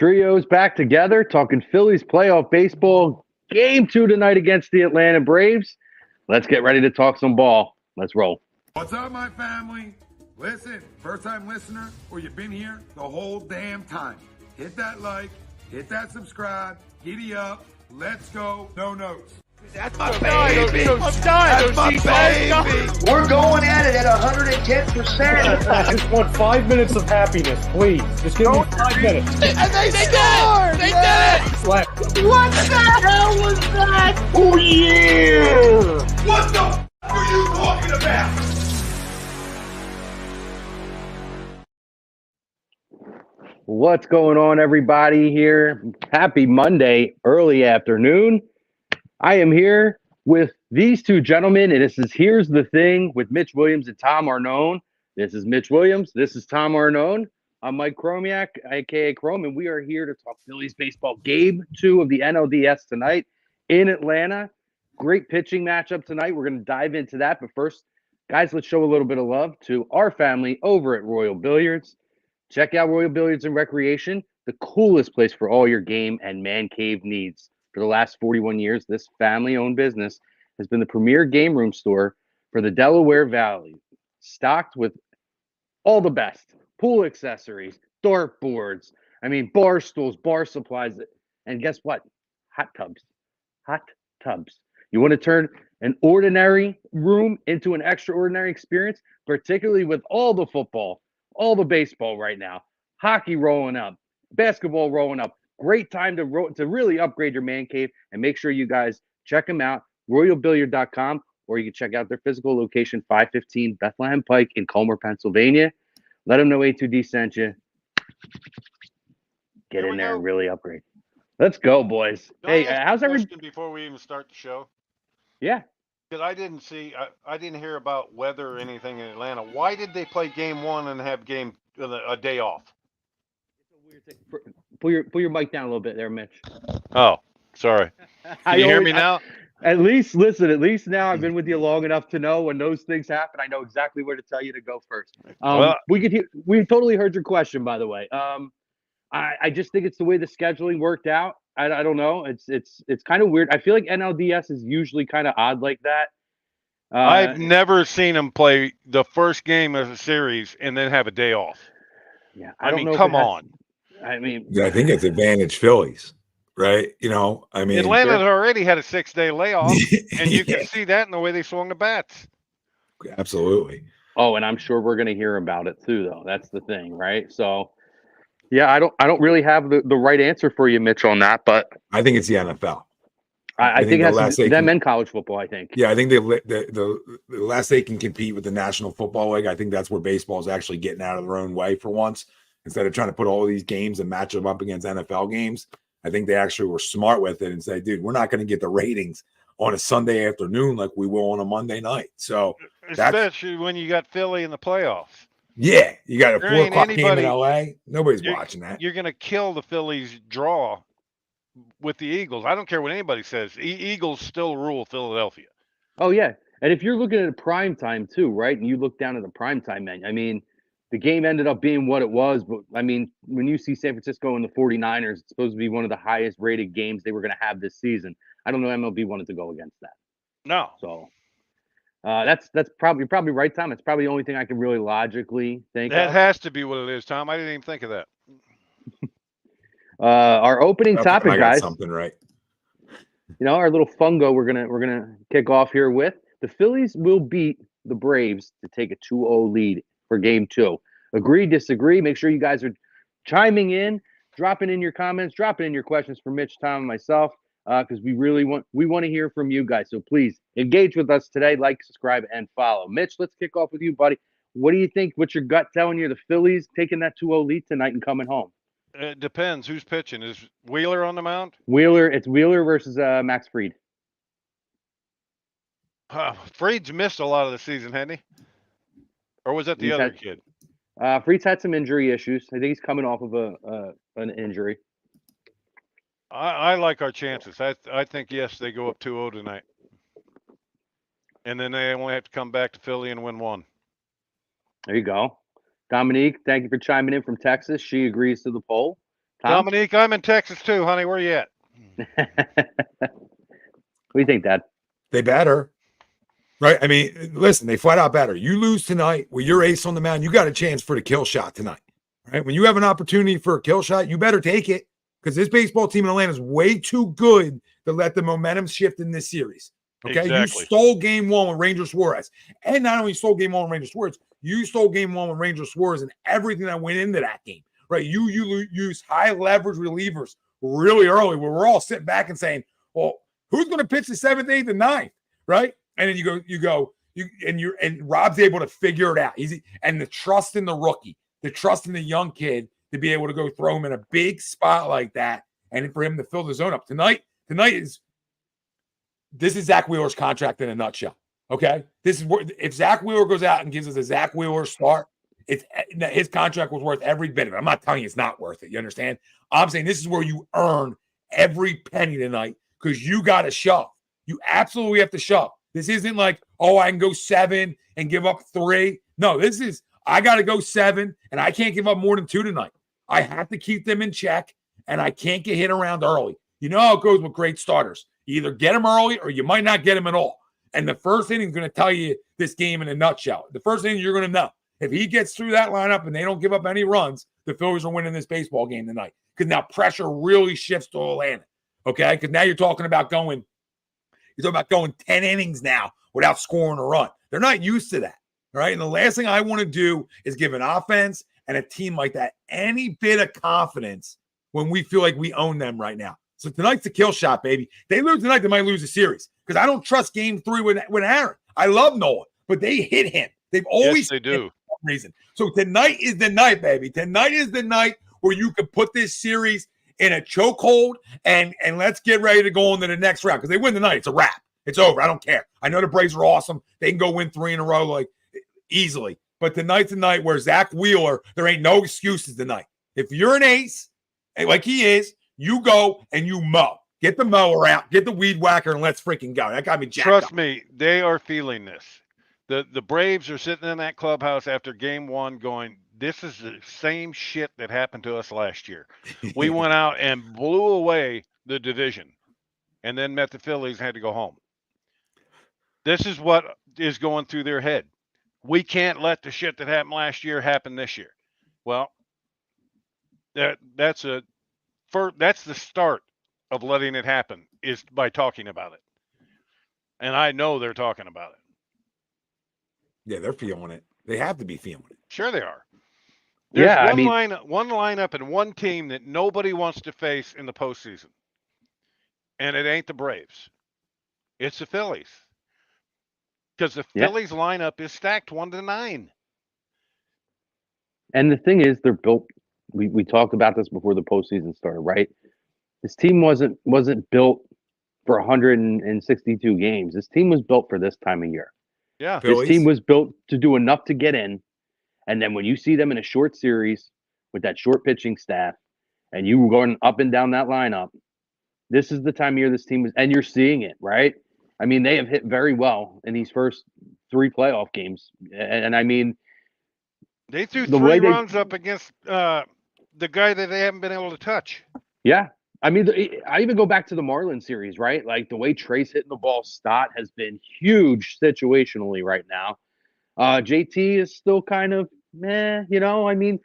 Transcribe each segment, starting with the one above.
Trios back together, talking Phillies playoff baseball. Game 2 tonight against the Atlanta Braves. Let's get ready to talk some ball. Let's roll. What's up, my family? Listen, first-time listener, or you've been here the whole damn time. Hit that like, hit that subscribe, giddy up, let's go, no notes. That's my baby. That's my baby. We're going at it at 110%. I just want 5 minutes of happiness, please. Just give me 5 minutes. And they scored! They did it! What the hell was that? Oh, yeah! What the f*** are you talking about? What's going on, everybody here? Happy Monday, early afternoon. I am here with these two gentlemen, and this is Here's the Thing with Mitch Williams and Tom Arnone. This is Mitch Williams. This is Tom Arnone. I'm Mike Chromiak, a.k.a. Chrome, and we are here to talk Phillies baseball. Game 2 of the NLDS tonight in Atlanta. Great pitching matchup tonight. We're going to dive into that. But first, guys, let's show a little bit of love to our family over at Royal Billiards. Check out Royal Billiards and Recreation, the coolest place for all your game and man cave needs. For the last 41 years, this family-owned business has been the premier game room store for the Delaware Valley, stocked with all the best pool accessories, dart boards, bar stools, bar supplies, and guess what? Hot tubs. Hot tubs. You want to turn an ordinary room into an extraordinary experience, particularly with all the football, all the baseball right now, hockey rolling up, basketball rolling up. Great time to really upgrade your man cave, and make sure you guys check them out, royalbilliard.com, or you can check out their physical location, 515 Bethlehem Pike in Culmer, Pennsylvania. Let them know A2D sent you. Get in there and really upgrade. Let's go, boys. Hey, how's everything? Before we even start the show? Yeah. Because I didn't hear about weather or anything in Atlanta. Why did they play game 1 and have a day off? Pull your mic down a little bit there, Mitch. Oh, sorry. Can you hear me now? At least now I've been with you long enough to know when those things happen, I know exactly where to tell you to go first. We totally heard your question, by the way. I just think it's the way the scheduling worked out. I don't know. It's kind of weird. I feel like NLDS is usually kind of odd like that. I've never seen them play the first game of a series and then have a day off. Yeah, I mean, come on. I think it's advantage Phillies, right? Atlanta already had a 6-day layoff, and you can see that in the way they swung the bats. Absolutely. Oh, and I'm sure we're going to hear about it too, though. That's the thing, right? So, yeah, I don't really have the right answer for you, Mitch, on that, but I think it's the NFL. I think it has them and college football. I think. Yeah, I think the last they can compete with the National Football League. I think that's where baseball is actually getting out of their own way for once. Instead of trying to put all these games and match them up against NFL games, I think they actually were smart with it and say, dude, we're not going to get the ratings on a Sunday afternoon like we will on a Monday night. So especially when you got Philly in the playoffs. Yeah, you got a 4 o'clock game in LA. Nobody's watching that. You're going to kill the Phillies draw with the Eagles. I don't care what anybody says. Eagles still rule Philadelphia. Oh, yeah. And if you're looking at a prime time too, right? And you look down at the prime time menu, the game ended up being what it was, but when you see San Francisco and the 49ers, it's supposed to be one of the highest rated games they were going to have this season. I don't know MLB wanted to go against that. No. So that's probably right, Tom. It's probably the only thing I can really logically think that of. Has to be what it is, Tom. I didn't even think of that. Our opening topic, I got guys. Something right. Our little fungo we're gonna kick off here with. The Phillies will beat the Braves to take a 2-0 lead for game 2. Agree, disagree? Make sure you guys are chiming in, dropping in your comments, dropping in your questions for Mitch, Tom, and myself, because we want to hear from you guys. So please engage with us today. Like, subscribe, and follow. Mitch, let's kick off with you, buddy. What do you think? What's your gut telling you? The Phillies taking that 2-0 lead tonight and coming home? It depends. Who's pitching? Is Wheeler on the mound? It's Wheeler versus Max Fried. Fried's missed a lot of the season, hadn't he? Or was that the other kid? Fried's had some injury issues. I think he's coming off of an injury. I like our chances. I think, yes, they go up 2-0 tonight. And then they only have to come back to Philly and win 1. There you go. Dominique, thank you for chiming in from Texas. She agrees to the poll. Tom? Dominique, I'm in Texas too, honey. Where you at? What do you think, Dad? They better. Right? I mean, listen, they flat out better. You lose tonight with your ace on the mound, you got a chance for the kill shot tonight. Right? When you have an opportunity for a kill shot, you better take it, because this baseball team in Atlanta is way too good to let the momentum shift in this series. Okay? Exactly. You stole game one with Ranger Suarez. And not only stole game one with Ranger Suarez, you stole game one with Ranger Suarez and everything that went into that game. Right? You use high leverage relievers really early, where we're all sitting back and saying, well, who's going to pitch the 7th, 8th, and 9th? Right? And then and Rob's able to figure it out. And the trust in the rookie, the trust in the young kid to be able to go throw him in a big spot like that, and for him to fill the zone up tonight. This is Zack Wheeler's contract in a nutshell. Okay, this is where, if Zack Wheeler goes out and gives us a Zack Wheeler start, his contract was worth every bit of it. I'm not telling you it's not worth it. You understand? I'm saying this is where you earn every penny tonight, because you got to shove. You absolutely have to shove. This isn't like, oh, I can go 7 and give up 3. No, this is, I got to go 7, and I can't give up more than 2 tonight. I have to keep them in check, and I can't get hit around early. You know how it goes with great starters. You either get them early or you might not get them at all. And the first inning is going to tell you this game in a nutshell. The first inning, you're going to know. If he gets through that lineup and they don't give up any runs, the Phillies are winning this baseball game tonight. Because now pressure really shifts to Atlanta. Okay? Because now you're talking about going 10 innings now without scoring a run. They're not used to that. All right. And the last thing I want to do is give an offense and a team like that any bit of confidence when we feel like we own them right now. So tonight's the kill shot, baby. They lose tonight, they might lose the series, because I don't trust game 3 with Aaron. I love Nolan, but they hit him. They've always they do. For some reason. So tonight is the night, baby. Tonight is the night where you could put this series in a chokehold and let's get ready to go on to the next round, because they win tonight. It's a wrap. It's over. I don't care. I know the Braves are awesome. They can go win 3 in a row like easily. But tonight's the night where Zack Wheeler, there ain't no excuses tonight. If you're an ace, like he is, you go and you mow. Get the mower out, get the weed whacker, and let's freaking go. That got me jacked Trust up. me, they are feeling this. The Braves are sitting in that clubhouse after game 1 going, this is the same shit that happened to us last year. We went out and blew away the division and then met the Phillies and had to go home. This is what is going through their head. We can't let the shit that happened last year happen this year. Well, that's the start of letting it happen, is by talking about it. And I know they're talking about it. Yeah, they're feeling it. They have to be feeling it. Sure they are. There's Yeah, one lineup and one team that nobody wants to face in the postseason. And it ain't the Braves. It's the Phillies. Because the Phillies lineup is stacked 1-9. And the thing is, they're built. We talked about this before the postseason started, right? This team wasn't built for 162 games. This team was built for this time of year. Yeah. This team was built to do enough to get in. And then when you see them in a short series with that short pitching staff, and you going up and down that lineup, this is the time of year this team was, and you're seeing it, right? I mean, they have hit very well in these first 3 playoff games. And I mean, they threw 3 runs up against the guy that they haven't been able to touch. Yeah. I mean, I even go back to the Marlins series, right? Like the way Trey's hitting the ball, Stott has been huge situationally right now. JT is still kind of meh, I mean,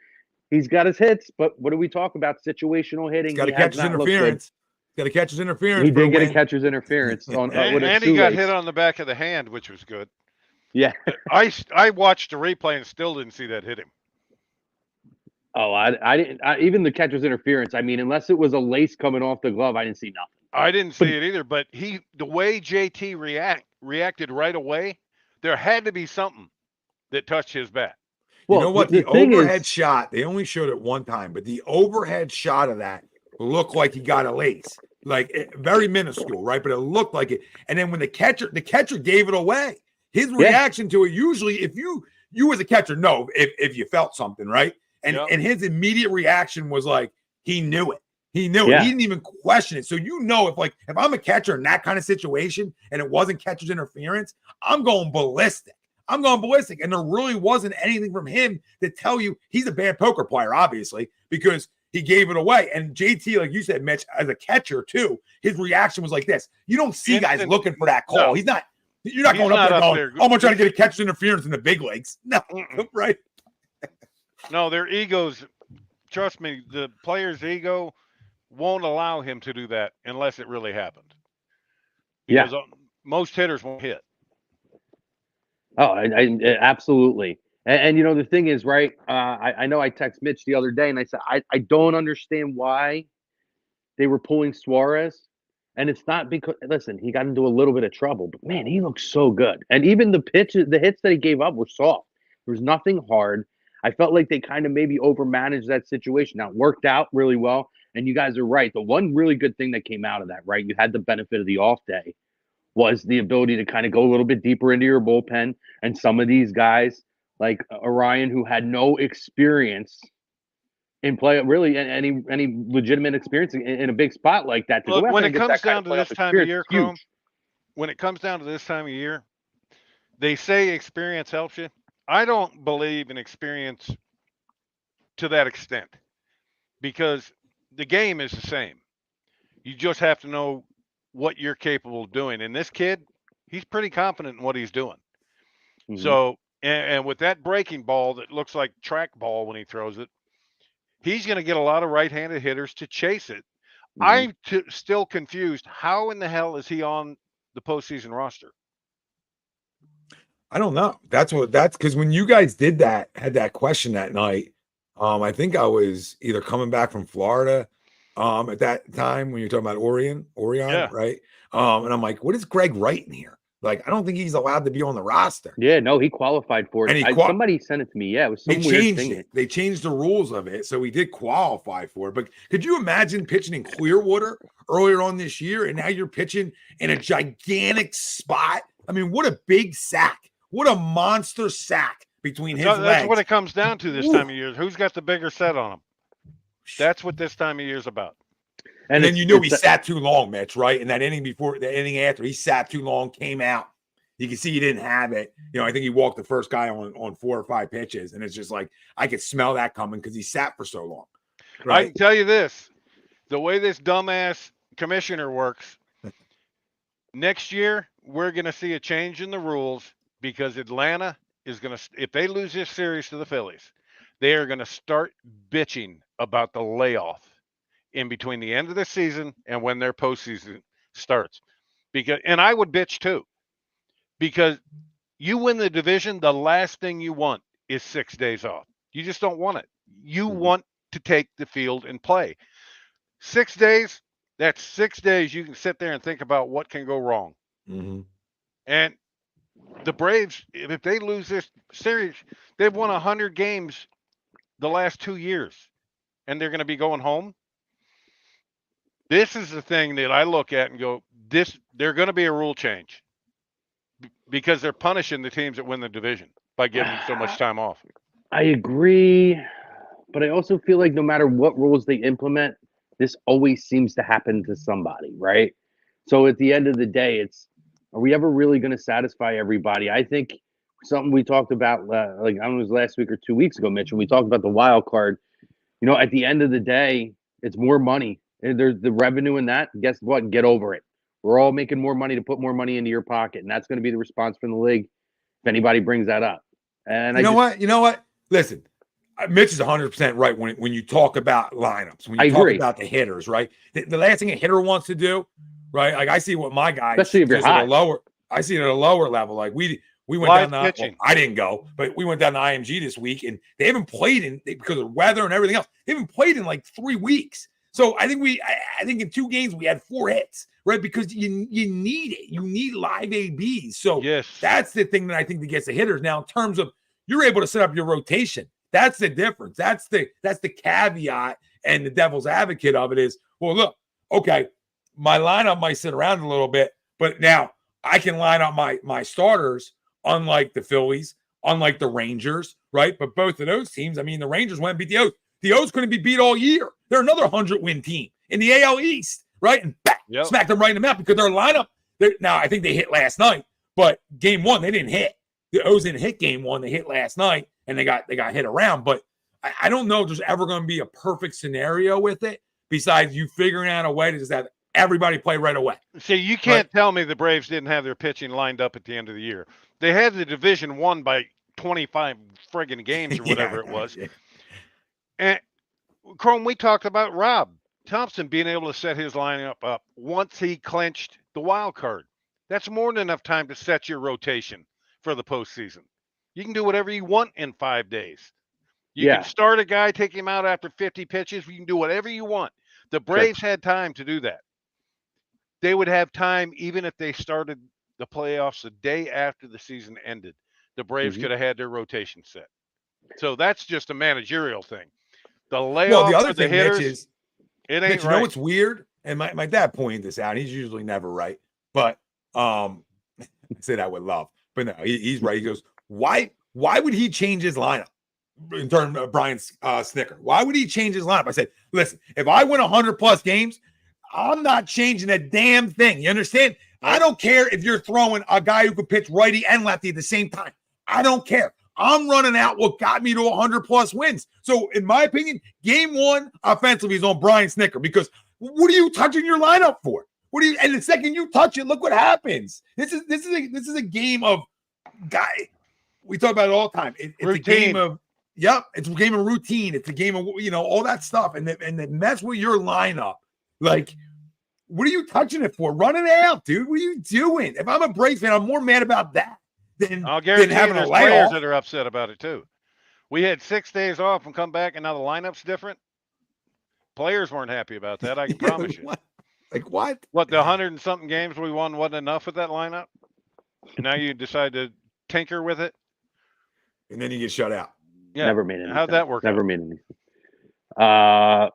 he's got his hits, but what do we talk about? Situational hitting. He's got to catch his interference. Got to catch his interference. He did get a catcher's interference on, and he got hit on the back of the hand, which was good. Yeah, I watched the replay and still didn't see that hit him. Oh, I didn't. Even the catcher's interference. I mean, unless it was a lace coming off the glove, I didn't see nothing. I didn't see it either. But the way JT reacted right away, there had to be something that touched his bat. Well, you know what? The overhead shot, they only showed it one time, but the overhead shot of that looked like he got a lace. Like very minuscule, right? But it looked like it. And then when the catcher gave it away. His reaction to it, usually if you as a catcher know if you felt something, right? And his immediate reaction was like he knew it. He knew it. He didn't even question it. So if I'm a catcher in that kind of situation and it wasn't catcher's interference, I'm going ballistic. And there really wasn't anything from him to tell you he's a bad poker player, obviously, because he gave it away. And JT, like you said, Mitch, as a catcher too, his reaction was like this. You don't see guys looking for that call. No. You're not going up there going, oh, I'm going to try to get a catch interference in the big leagues. No, right? No, their egos, trust me, the player's ego won't allow him to do that unless it really happened. Because most hitters won't hit. Oh, I absolutely. And you know, the thing is, right, I know I texted Mitch the other day, and I said, I don't understand why they were pulling Suarez. And it's not because, listen, he got into a little bit of trouble, but man, he looks so good. And even the hits that he gave up were soft. There was nothing hard. I felt like they kind of maybe overmanaged that situation. Now, it worked out really well. And you guys are right. The one really good thing that came out of that, right, you had the benefit of the off day, was the ability to kind of go a little bit deeper into your bullpen. And some of these guys, like Orion, who had no experience in play, really any legitimate experience in a big spot like that. To Look, go when and it get comes that kind down of to playoff this time of experience year, is huge. Chrome, when it comes down to this time of year, they say experience helps you. I don't believe in experience to that extent, because the game is the same. You just have to know what you're capable of doing. And this kid, he's pretty confident in what he's doing. Mhm. So, and with that breaking ball that looks like track ball when he throws it, he's going to get a lot of right-handed hitters to chase it. Mhm. I'm still confused. How in the hell is he on the postseason roster? I don't know. That's because when you guys had that question that night, I think I was either coming back from Florida at that time when you're talking about Orion, Yeah. right? And I'm like, what is Greg writing here? Like, I don't think he's allowed to be on the roster. Yeah, no, he qualified for it. And Somebody sent it to me. Yeah, it was some weird thing. They changed the rules of it, so he did qualify for it. But could you imagine pitching in Clearwater earlier on this year, and now you're pitching in a gigantic spot? I mean, what a big sack. What a monster sack between his legs. That's what it comes down to this time of year. Who's got the bigger set on him? That's what this time of year is about. And then he sat too long, Mitch, right? And that inning before, the inning after, he sat too long, came out. You can see he didn't have it. You know, I think he walked the first guy on 4 or 5 pitches. And it's just like, I could smell that coming because he sat for so long. Right? I can tell you this. The way this dumbass commissioner works, next year, we're going to see a change in the rules, because Atlanta is going to, if they lose this series to the Phillies, they are going to start bitching about the layoff in between the end of the season and when their postseason starts. And I would bitch too, because you win the division, the last thing you want is 6 days off. You just don't want it. You want to take the field and play. 6 days, that's 6 days you can sit there and think about what can go wrong. Mm-hmm. And the Braves, if they lose this series, they've won 100 games the last 2 years, and they're going to be going home. This is the thing that I look at and go, they're going to be a rule change, because they're punishing the teams that win the division by giving them so much time off. I agree, but I also feel like no matter what rules they implement, this always seems to happen to somebody, right? So at the end of the day, are we ever really going to satisfy everybody? I think something we talked about, like I don't know, it was last week or 2 weeks ago, Mitch, when we talked about the wild card. You know, at the end of the day, it's more money. And there's the revenue in that. Guess what? Get over it. We're all making more money to put more money into your pocket, and that's going to be the response from the league if anybody brings that up. And You know what? Listen, Mitch is 100% right when you talk about lineups, when you talk about the hitters, right? The last thing a hitter wants to do, right? Like, I see what my guys, especially if you're high. I see it at a lower level. Like we went down to, I didn't go, but we went down to IMG this week, and they haven't played because of weather and everything else. They haven't played in like 3 weeks. So I think in 2 games we had 4 hits, right? Because you need it. You need live ABs. So that's the thing that I think that gets the hitters. Now, in terms of, you're able to set up your rotation. That's the difference. That's the caveat and the devil's advocate of it is, well, look, okay, my lineup might sit around a little bit, but now I can line up my starters, unlike the Phillies, unlike the Rangers, right? But both of those teams, I mean, the Rangers went and beat the O's. The O's couldn't be beat all year. They're another 100-win team in the AL East, right? And smacked them right in the mouth because their lineup. Now, I think they hit last night, but game 1 they didn't hit. The O's didn't hit game 1. They hit last night, and they got hit around. But I don't know if there's ever going to be a perfect scenario with it besides you figuring out a way to just have everybody play right away. See, you can't tell me the Braves didn't have their pitching lined up at the end of the year. They had the division won by 25 friggin' games or whatever it was. Yeah. And Chrome, we talked about Rob Thompson being able to set his lineup up once he clinched the wild card. That's more than enough time to set your rotation for the postseason. You can do whatever you want in 5 days. You can start a guy, take him out after 50 pitches. You can do whatever you want. The Braves had time to do that. They would have time even if they started the playoffs the day after the season ended. The Braves could have had their rotation set. So that's just a managerial thing. The layoff the other for the thing, hitters, Mitch, is it ain't Mitch, you right. know what's weird? And my dad pointed this out. He's usually never right. But I say that with love. But no, he's right. He goes, why would he change his lineup in terms of Brian Snicker? Why would he change his lineup? I said, listen, if I win 100+ games, I'm not changing a damn thing. You understand? I don't care if you're throwing a guy who could pitch righty and lefty at the same time. I don't care. I'm running out what got me to 100+ wins. So, in my opinion, game one offensively is on Brian Snicker because what are you touching your lineup for? And the second you touch it, look what happens. This is a game of guy. We talk about it all the time. It's a game of it's a game of routine. It's a game of all that stuff, and the mess with your lineup. Like, what are you touching it for? Run it out, dude. What are you doing? If I'm a Braves fan, I'm more mad about that than having a there's layoff. players that are upset about it too. We had 6 days off and come back, and now the lineup's different. Players weren't happy about that. I can promise you. What? Like what? What, the 100 and something games we won wasn't enough with that lineup? And now you decide to tinker with it? And then you get shut out. Yeah. Never made any How'd sense. that work Never out? made any sense.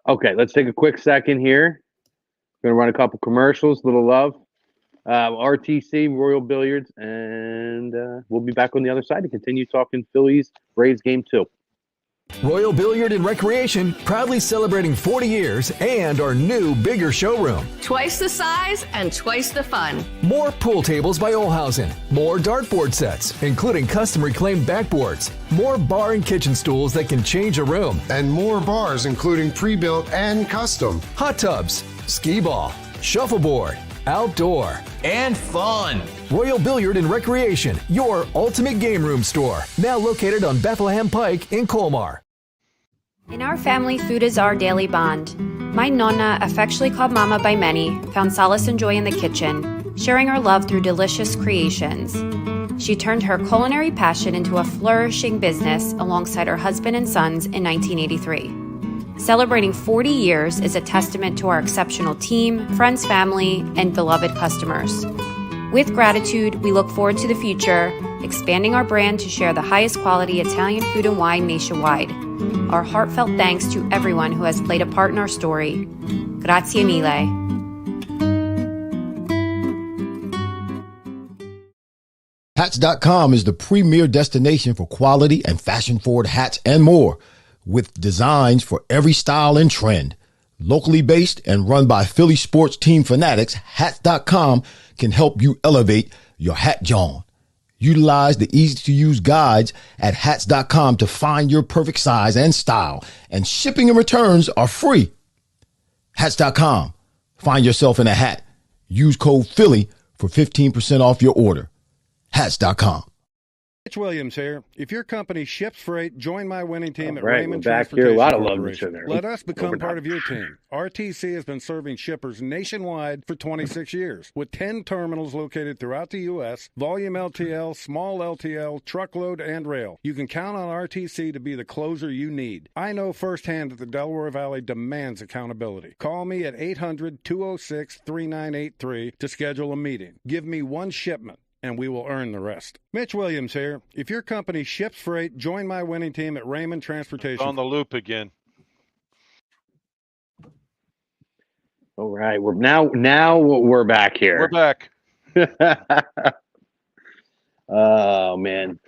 Okay, let's take a quick second here. Going to run a couple commercials, little love. RTC, Royal Billiards, and we'll be back on the other side to continue talking Phillies Braves Game 2. Royal Billiard and Recreation, proudly celebrating 40 years and our new, bigger showroom. Twice the size and twice the fun. More pool tables by Olhausen. More dartboard sets, including custom-reclaimed backboards. More bar and kitchen stools that can change a room. And more bars, including pre-built and custom. Hot tubs, skee ball, shuffleboard, outdoor, and fun. Royal Billiard and Recreation, your ultimate game room store. Now located on Bethlehem Pike in Colmar. In our family, food is our daily bond. My Nonna, affectionately called Mama by many, found solace and joy in the kitchen, sharing her love through delicious creations. She turned her culinary passion into a flourishing business alongside her husband and sons in 1983. Celebrating 40 years is a testament to our exceptional team, friends, family, and beloved customers. With gratitude, we look forward to the future, expanding our brand to share the highest quality Italian food and wine nationwide. Our heartfelt thanks to everyone who has played a part in our story. Grazie mille. Hats.com is the premier destination for quality and fashion-forward hats and more, with designs for every style and trend. Locally based and run by Philly sports team fanatics, Hats.com can help you elevate your hat John. Utilize the easy-to-use guides at Hats.com to find your perfect size and style, and shipping and returns are free. Hats.com. Find yourself in a hat. Use code Philly for 15% off your order. Hats.com. Mitch Williams here. If your company ships freight, join my winning team at Right, Raymond we're back here. Transportation A lot of love Corporation. there. Let us become Overtime. part of your team. RTC has been serving shippers nationwide for 26 years, with 10 terminals located throughout the U.S., volume LTL, small LTL, truckload, and rail. You can count on RTC to be the closer you need. I know firsthand that the Delaware Valley demands accountability. Call me at 800-206-3983 to schedule a meeting. Give me one shipment, and we will earn the rest. Mitch Williams here. If your company ships freight, join my winning team at Raymond Transportation. On the loop again. All right, we're back here. We're back. Oh man.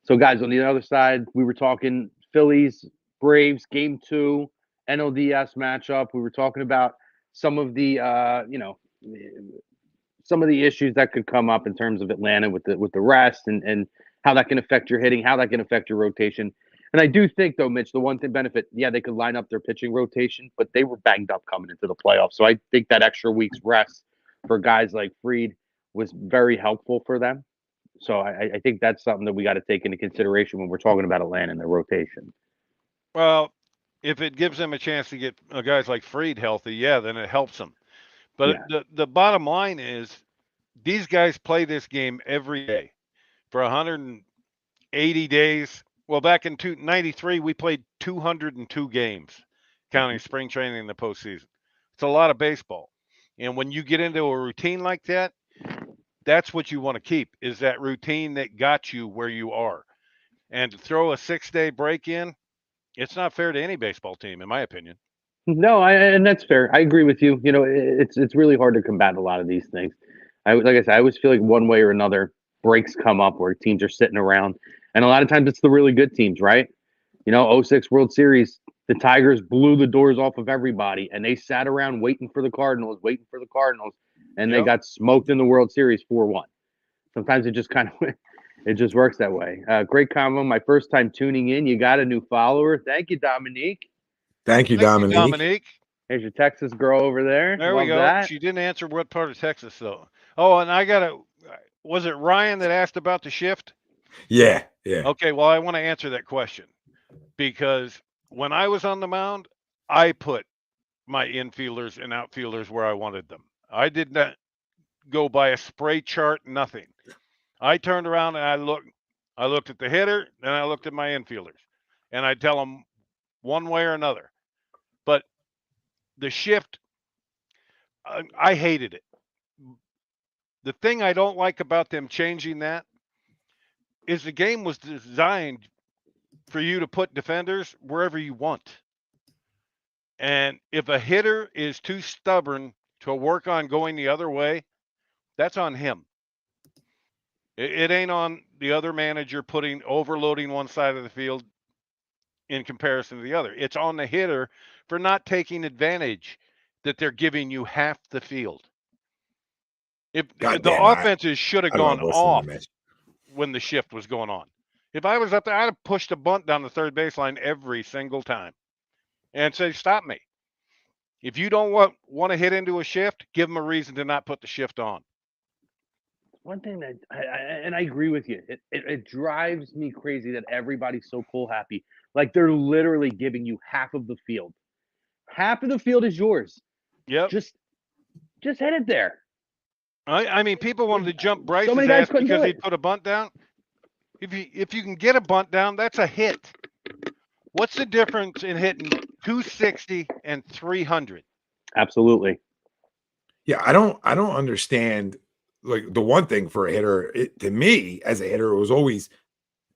So guys, on the other side, we were talking Phillies, Braves, Game 2, NLDS matchup. We were talking about some of the some of the issues that could come up in terms of Atlanta with the rest and how that can affect your hitting, how that can affect your rotation. And I do think, though, Mitch, the one thing benefit, yeah, they could line up their pitching rotation, but they were banged up coming into the playoffs. So I think that extra week's rest for guys like Fried was very helpful for them. So I think that's something that we got to take into consideration when we're talking about Atlanta and their rotation. Well, if it gives them a chance to get guys like Fried healthy, yeah, then it helps them. But the bottom line is these guys play this game every day for 180 days. Well, back in 93, we played 202 games, counting spring training and the postseason. It's a lot of baseball. And when you get into a routine like that, that's what you want to keep, is that routine that got you where you are. And to throw a 6-day break in, it's not fair to any baseball team, in my opinion. No, and that's fair. I agree with you. You know, it's really hard to combat a lot of these things. Like I said, I always feel like one way or another breaks come up where teams are sitting around, and a lot of times it's the really good teams, right? You know, 06 World Series, the Tigers blew the doors off of everybody, and they sat around waiting for the Cardinals, and they got smoked in the World Series 4-1. Sometimes it just kind of it just works that way. Great convo. My first time tuning in. You got a new follower. Thank you, Dominique. Thank you, Dominique. There's your Texas girl over there. There Love we go. That. She didn't answer what part of Texas, though. Oh, and was it Ryan that asked about the shift? Yeah. Okay, well, I want to answer that question because when I was on the mound, I put my infielders and outfielders where I wanted them. I did not go by a spray chart, nothing. I turned around and I looked at the hitter, then I looked at my infielders, and I tell them one way or another. But the shift, I hated it. The thing I don't like about them changing that is the game was designed for you to put defenders wherever you want. And if a hitter is too stubborn to work on going the other way, that's on him. It ain't on the other manager overloading one side of the field in comparison to the other. It's on the hitter for not taking advantage that they're giving you half the field. If the offenses should have gone off when the shift was going on. If I was up there, I'd have pushed a bunt down the third baseline every single time and say, stop me. If you don't want to hit into a shift, give them a reason to not put the shift on. One thing that I agree with you. It drives me crazy that everybody's so cool happy. Like they're literally giving you half of the field. Half of the field is yours. Yep. Just hit it there. I mean, people wanted to jump Bryce's ass because he put a bunt down. If you can get a bunt down, that's a hit. What's the difference in hitting 260 and 300? Absolutely. Yeah, I don't understand. Like the one thing for a hitter, to me as a hitter, it was always,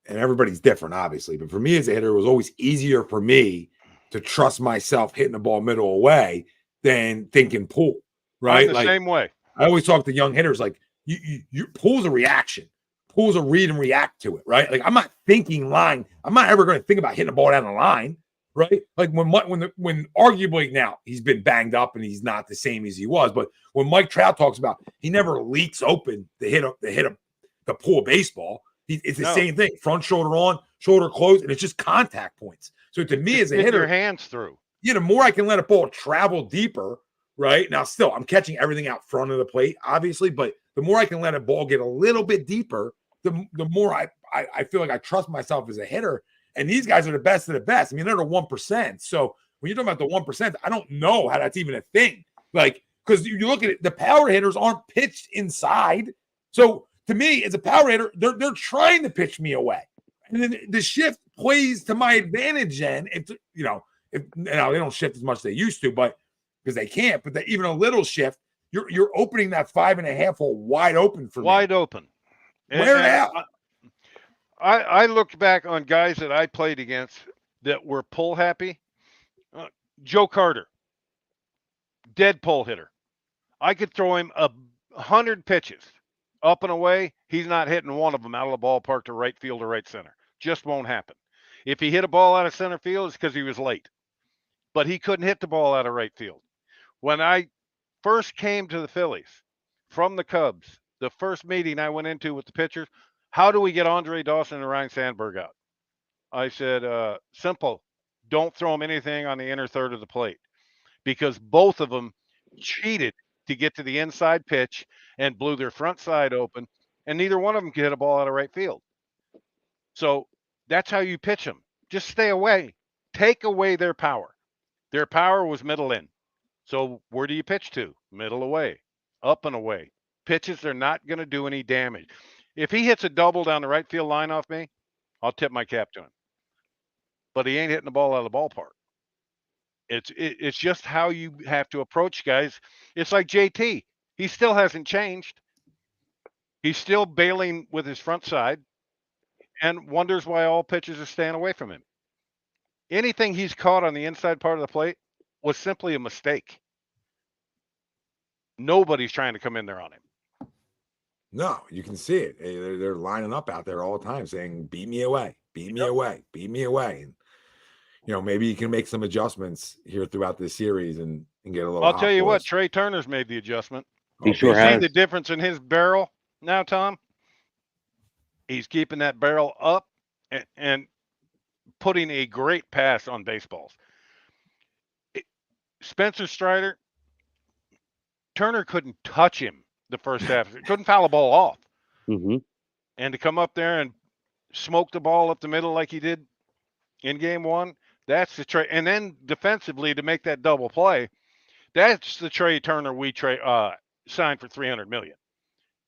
and everybody's different, obviously, but for me as a hitter, it was always easier for me to trust myself hitting the ball middle away than thinking pull. Right, I'm the same way. I always talk to young hitters like you pull's a reaction, pull's a read and react to it. Right, like I'm not thinking line. I'm not ever going to think about hitting the ball down the line. Right, like when arguably now he's been banged up and he's not the same as he was, but when Mike Trout talks about he never leaks open to pull a baseball, it's the same thing: front shoulder on, shoulder closed, and it's just contact points. So to me as a hitter, your hands through. Yeah, the more I can let a ball travel deeper, right now. Still, I'm catching everything out front of the plate, obviously, but the more I can let a ball get a little bit deeper, the more I feel like I trust myself as a hitter. And these guys are the best of the best. I mean, they're the 1%. So when you're talking about the 1%, I don't know how that's even a thing. Like, because you look at it, the power hitters aren't pitched inside. So to me, as a power hitter, they're trying to pitch me away. And then the shift plays to my advantage then. If they don't shift as much as they used to, but because they can't, but even a little shift, you're opening that 5.5 hole wide open for me. Wide open. Wear it out. I looked back on guys that I played against that were pull happy. Joe Carter, dead pull hitter. I could throw him 100 pitches up and away. He's not hitting one of them out of the ballpark to right field or right center. Just won't happen. If he hit a ball out of center field, it's because he was late. But he couldn't hit the ball out of right field. When I first came to the Phillies from the Cubs, the first meeting I went into with the pitchers, how do we get Andre Dawson and Ryan Sandberg out? I said, simple, don't throw him anything on the inner third of the plate, because both of them cheated to get to the inside pitch and blew their front side open, and neither one of them could hit a ball out of right field. So that's how you pitch them. Just stay away. Take away their power. Their power was middle in. So where do you pitch to? Middle away, up and away. Pitches are not going to do any damage. If he hits a double down the right field line off me, I'll tip my cap to him. But he ain't hitting the ball out of the ballpark. It's just how you have to approach guys. It's like JT. He still hasn't changed. He's still bailing with his front side and wonders why all pitchers are staying away from him. Anything he's caught on the inside part of the plate was simply a mistake. Nobody's trying to come in there on him. No, you can see it. They're lining up out there all the time saying, beat me away, beat me away, beat me away. And, maybe you can make some adjustments here throughout this series and get a little. I'll tell you what, Trey Turner's made the adjustment. He sure has. See the difference in his barrel now, Tom? He's keeping that barrel up and putting a great pass on baseballs. Spencer Strider, Turner couldn't touch him the first half. Couldn't foul a ball off. Mm-hmm. And to come up there and smoke the ball up the middle like he did in game one, that's the Trey. And then defensively to make that double play, that's the Trey Turner we signed for $300 million.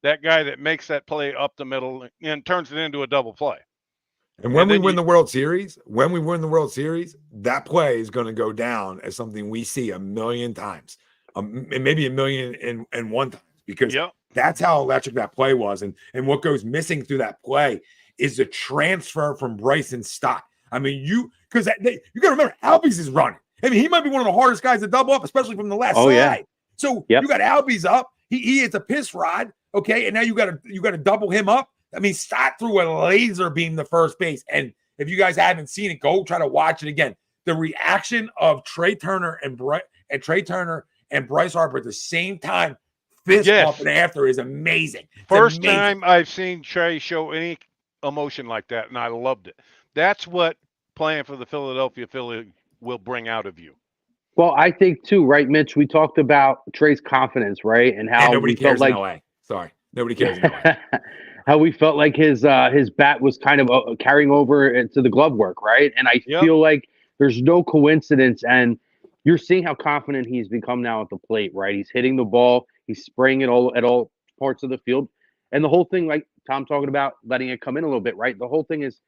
That guy that makes that play up the middle and turns it into a double play. And when we win the World Series, that play is going to go down as something we see a million times, and maybe a million and one times, because that's how electric that play was. And what goes missing through that play is the transfer from Bryson Stott. I mean, you got to remember, Albies is running. I mean, he might be one of the hardest guys to double up, especially from the left side. Yeah. So you got Albies up. He hits a piss rod, okay, and now you got to double him up. I mean, Stott threw a laser beam to first base, and if you guys haven't seen it, go try to watch it again. The reaction of Trey Turner and Bryce Harper at the same time, fist bump and after, is amazing. First time I've seen Trey show any emotion like that, and I loved it. That's what playing for the Philadelphia Phillies will bring out of you. Well, I think too, right, Mitch? We talked about Trey's confidence, right, and how nobody cares in LA. Sorry, nobody cares in LA. How we felt like his bat was kind of carrying over into the glove work, right? And I feel like there's no coincidence, and you're seeing how confident he's become now at the plate, right? He's hitting the ball, he's spraying it at all parts of the field, and the whole thing, like Tom talking about, letting it come in a little bit, right? The whole thing is,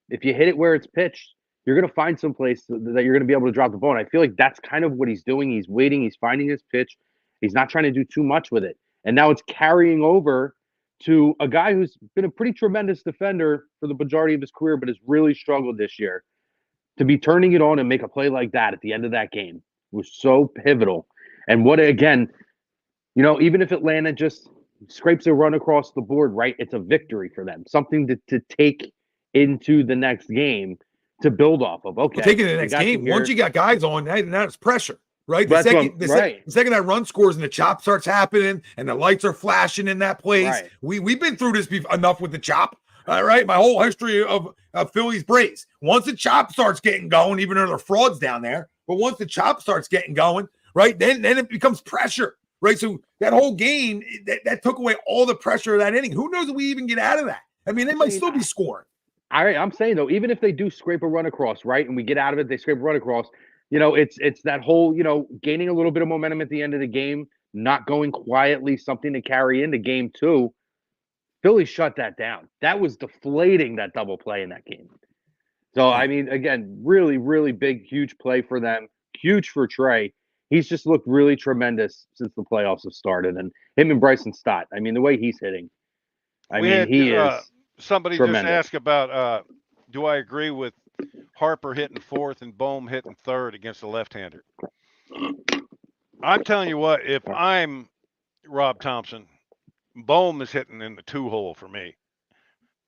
if you hit it where it's pitched, you're going to find some place that you're going to be able to drop the ball. And I feel like that's kind of what he's doing. He's waiting. He's finding his pitch. He's not trying to do too much with it. And now it's carrying over to a guy who's been a pretty tremendous defender for the majority of his career, but has really struggled this year. To be turning it on and make a play like that at the end of that game was so pivotal. And what, again, even if Atlanta just scrapes a run across the board, right, it's a victory for them. Something to take into the next game to build off of. Okay. Taking the next game, once you got guys on, now it's pressure, right? The second that run scores and the chop starts happening and the lights are flashing in that place. Right. We've been through this enough with the chop. All right. My whole history of Phillies Braves. Once the chop starts getting going, even though there are frauds down there, but once the chop starts getting going, right, then it becomes pressure, right? So that whole game, that took away all the pressure of that inning. Who knows if we even get out of that? I mean, they might still be scoring. I'm saying, though, even if they do scrape a run across, right, and we get out of it, they scrape a run across, it's that whole, gaining a little bit of momentum at the end of the game, not going quietly, something to carry into game two. Philly shut that down. That was deflating, that double play in that game. So, I mean, again, really, really big, huge play for them. Huge for Trey. He's just looked really tremendous since the playoffs have started. And him and Bryson Stott, I mean, the way he's hitting, he is somebody tremendous. Just asked about, do I agree with Harper hitting fourth and Bohm hitting third against the left-hander? I'm telling you what, if I'm Rob Thompson, Bohm is hitting in the two-hole for me.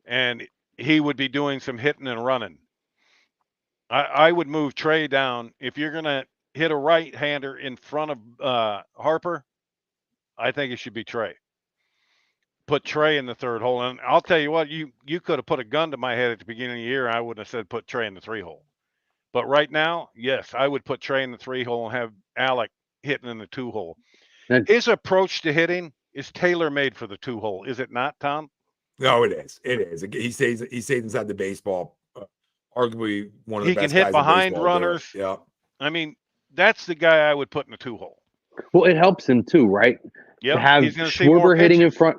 And he would be doing some hitting and running. I would move Trey down. If you're going to hit a right-hander in front of Harper, I think it should be Trey. put Trey in the third hole. And I'll tell you what, you could have put a gun to my head at the beginning of the year. I wouldn't have said put Trey in the 3-hole. But right now, yes, I would put Trey in the 3-hole and have Alec hitting in the 2-hole. His approach to hitting is tailor-made for the 2-hole, is it not, Tom? No, it is. It is. He stays inside the baseball. Arguably one of the best guys in baseball. He can hit behind runners. Yeah. I mean, that's the guy I would put in the 2-hole. Well, it helps him too, right? Yeah. To have Schwarber hitting in front.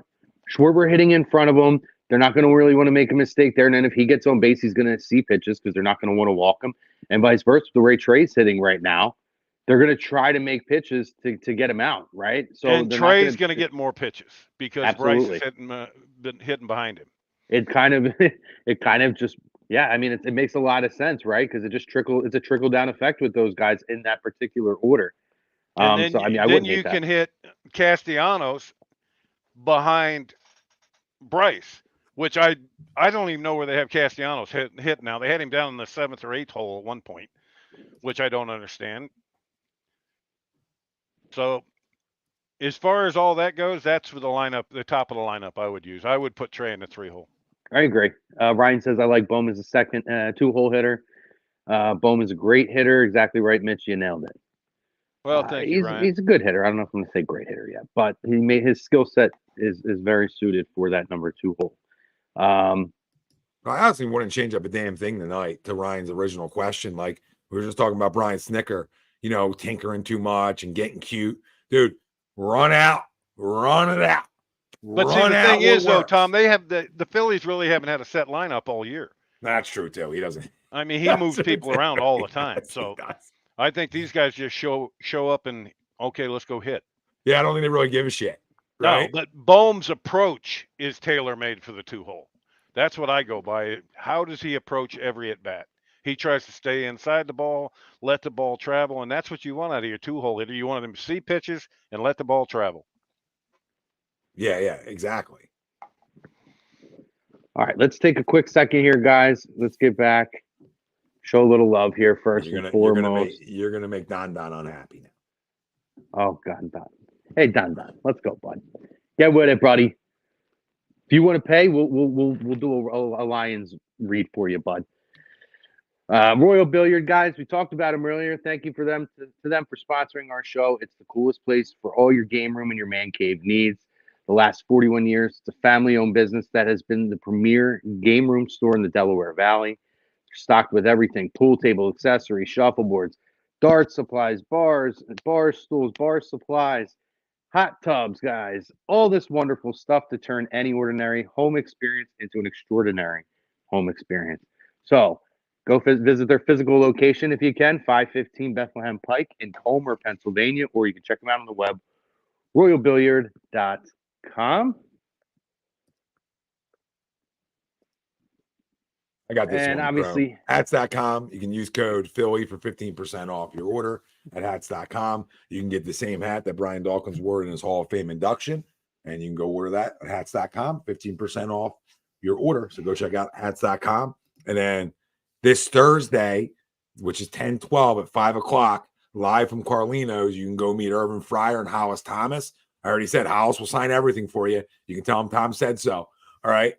Schwarber hitting in front of him. They're not going to really want to make a mistake there. And then if he gets on base, he's going to see pitches because they're not going to want to walk him. And vice versa, the way Trey's hitting right now, they're going to try to make pitches to get him out, right? So and Trey's going to get more pitches because Bryce is been hitting behind him. It kind of just, yeah. I mean, it makes a lot of sense, right? Because it's a trickle down effect with those guys in that particular order. And then you can hit Castellanos behind Bryce, which I don't even know where they have Castellanos hit now. They had him down in the 7th or 8th hole at one point, which I don't understand. So as far as all that goes, that's for the lineup, the top of the lineup I would use. I would put Trey in the 3-hole. I agree. Ryan says I like Bohm as a second 2-hole hitter. Bohm is a great hitter. Exactly right, Mitch. You nailed it. Well, thank you, Ryan. He's a good hitter. I don't know if I'm going to say great hitter yet, but his skill set is very suited for that number 2-hole. I honestly wouldn't change up a damn thing tonight to Ryan's original question. Like we were just talking about Brian Snicker, tinkering too much and getting cute. Dude, run it out. But see, the thing is, though, Tom, they have the Phillies really haven't had a set lineup all year. That's true, too. He doesn't. I mean, he moves people around all the time. So I think these guys just show up and, okay, let's go hit. Yeah, I don't think they really give a shit. Right? No, but Bohm's approach is tailor-made for the 2-hole. That's what I go by. How does he approach every at-bat? He tries to stay inside the ball, let the ball travel, and that's what you want out of your 2-hole hitter. You want them to see pitches and let the ball travel. Yeah, exactly. All right, let's take a quick second here, guys. Let's get back. Show a little love here first and foremost. You're gonna make Don unhappy now. Oh, God, Don. Hey, Don. Let's go, bud. Get with it, buddy. If you want to pay, we'll do a Lions read for you, bud. Royal Billiard, guys. We talked about them earlier. Thank you for them for sponsoring our show. It's the coolest place for all your game room and your man cave needs. The last 41 years, it's a family-owned business that has been the premier game room store in the Delaware Valley. Stocked with everything: pool table accessories, shuffleboards, dart supplies, bars, stools, bar supplies, hot tubs, guys. All this wonderful stuff to turn any ordinary home experience into an extraordinary home experience. So go visit their physical location if you can, 515 Bethlehem Pike in Homer, Pennsylvania, or you can check them out on the web, royalbilliard.com. I got this and one. Obviously, hats.com. You can use code Philly for 15% off your order at hats.com. You can get the same hat that Brian Dawkins wore in his Hall of Fame induction, and you can go order that at hats.com, 15% off your order. So go check out hats.com. And then this Thursday, which is 10/12 at 5 o'clock, live from Carlino's, you can go meet Irvin Fryer and Hollis Thomas. I already said Hollis will sign everything for you. You can tell him Tom said so. All right.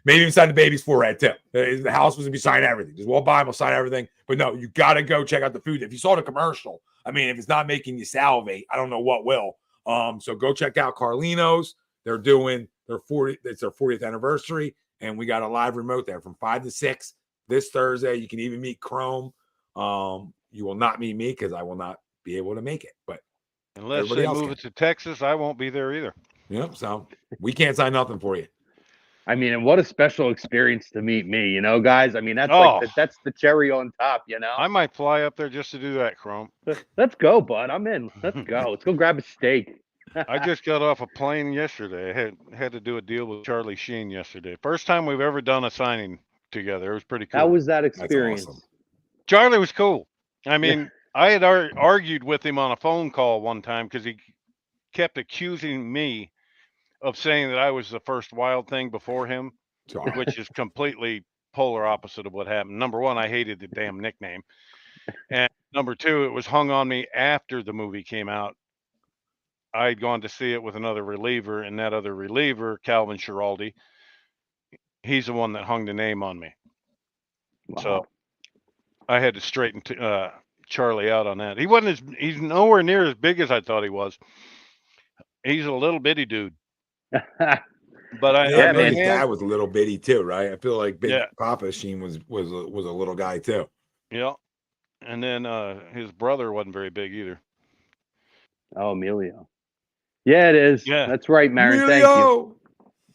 Maybe even sign the baby's forehead too. The house was going to be signing everything. Just walk by him, will sign everything. But no, you got to go check out the food. If you saw the commercial, I mean, if it's not making you salivate, I don't know what will. So go check out Carlino's. They're doing it's their 40th anniversary, and we got a live remote there from 5 to 6 this Thursday. You can even meet Chrome. You will not meet me because I will not be able to make it. But unless they move it to Texas, I won't be there either. Yep. So we can't sign nothing for you. I mean, and what a special experience to meet me, guys. I mean, that's that's the cherry on top, I might fly up there just to do that, Chrome. Let's go, bud. I'm in. Let's go. Let's go grab a steak. I just got off a plane yesterday. I had to do a deal with Charlie Sheen yesterday. First time we've ever done a signing together. It was pretty cool. How was that experience? Awesome. Charlie was cool. I mean, I had argued with him on a phone call one time because he kept accusing me of saying that I was the first Wild Thing before him, which is completely polar opposite of what happened. Number one, I hated the damn nickname. And number two, it was hung on me after the movie came out I'd gone to see it with another reliever, and that other reliever, Calvin Schiraldi, he's the one that hung the name on me. Wow. So I had to straighten Charlie out on that. He's nowhere near as big as I thought he was. He's a little bitty dude. But I Yeah, know man. his dad was a little bitty too, right? I feel like Big Yeah. Papa Sheen was a little guy too. Yeah. And then his brother wasn't very big either. Oh, Emilio. Yeah, it is. Yeah. That's right, Marin. Thank you.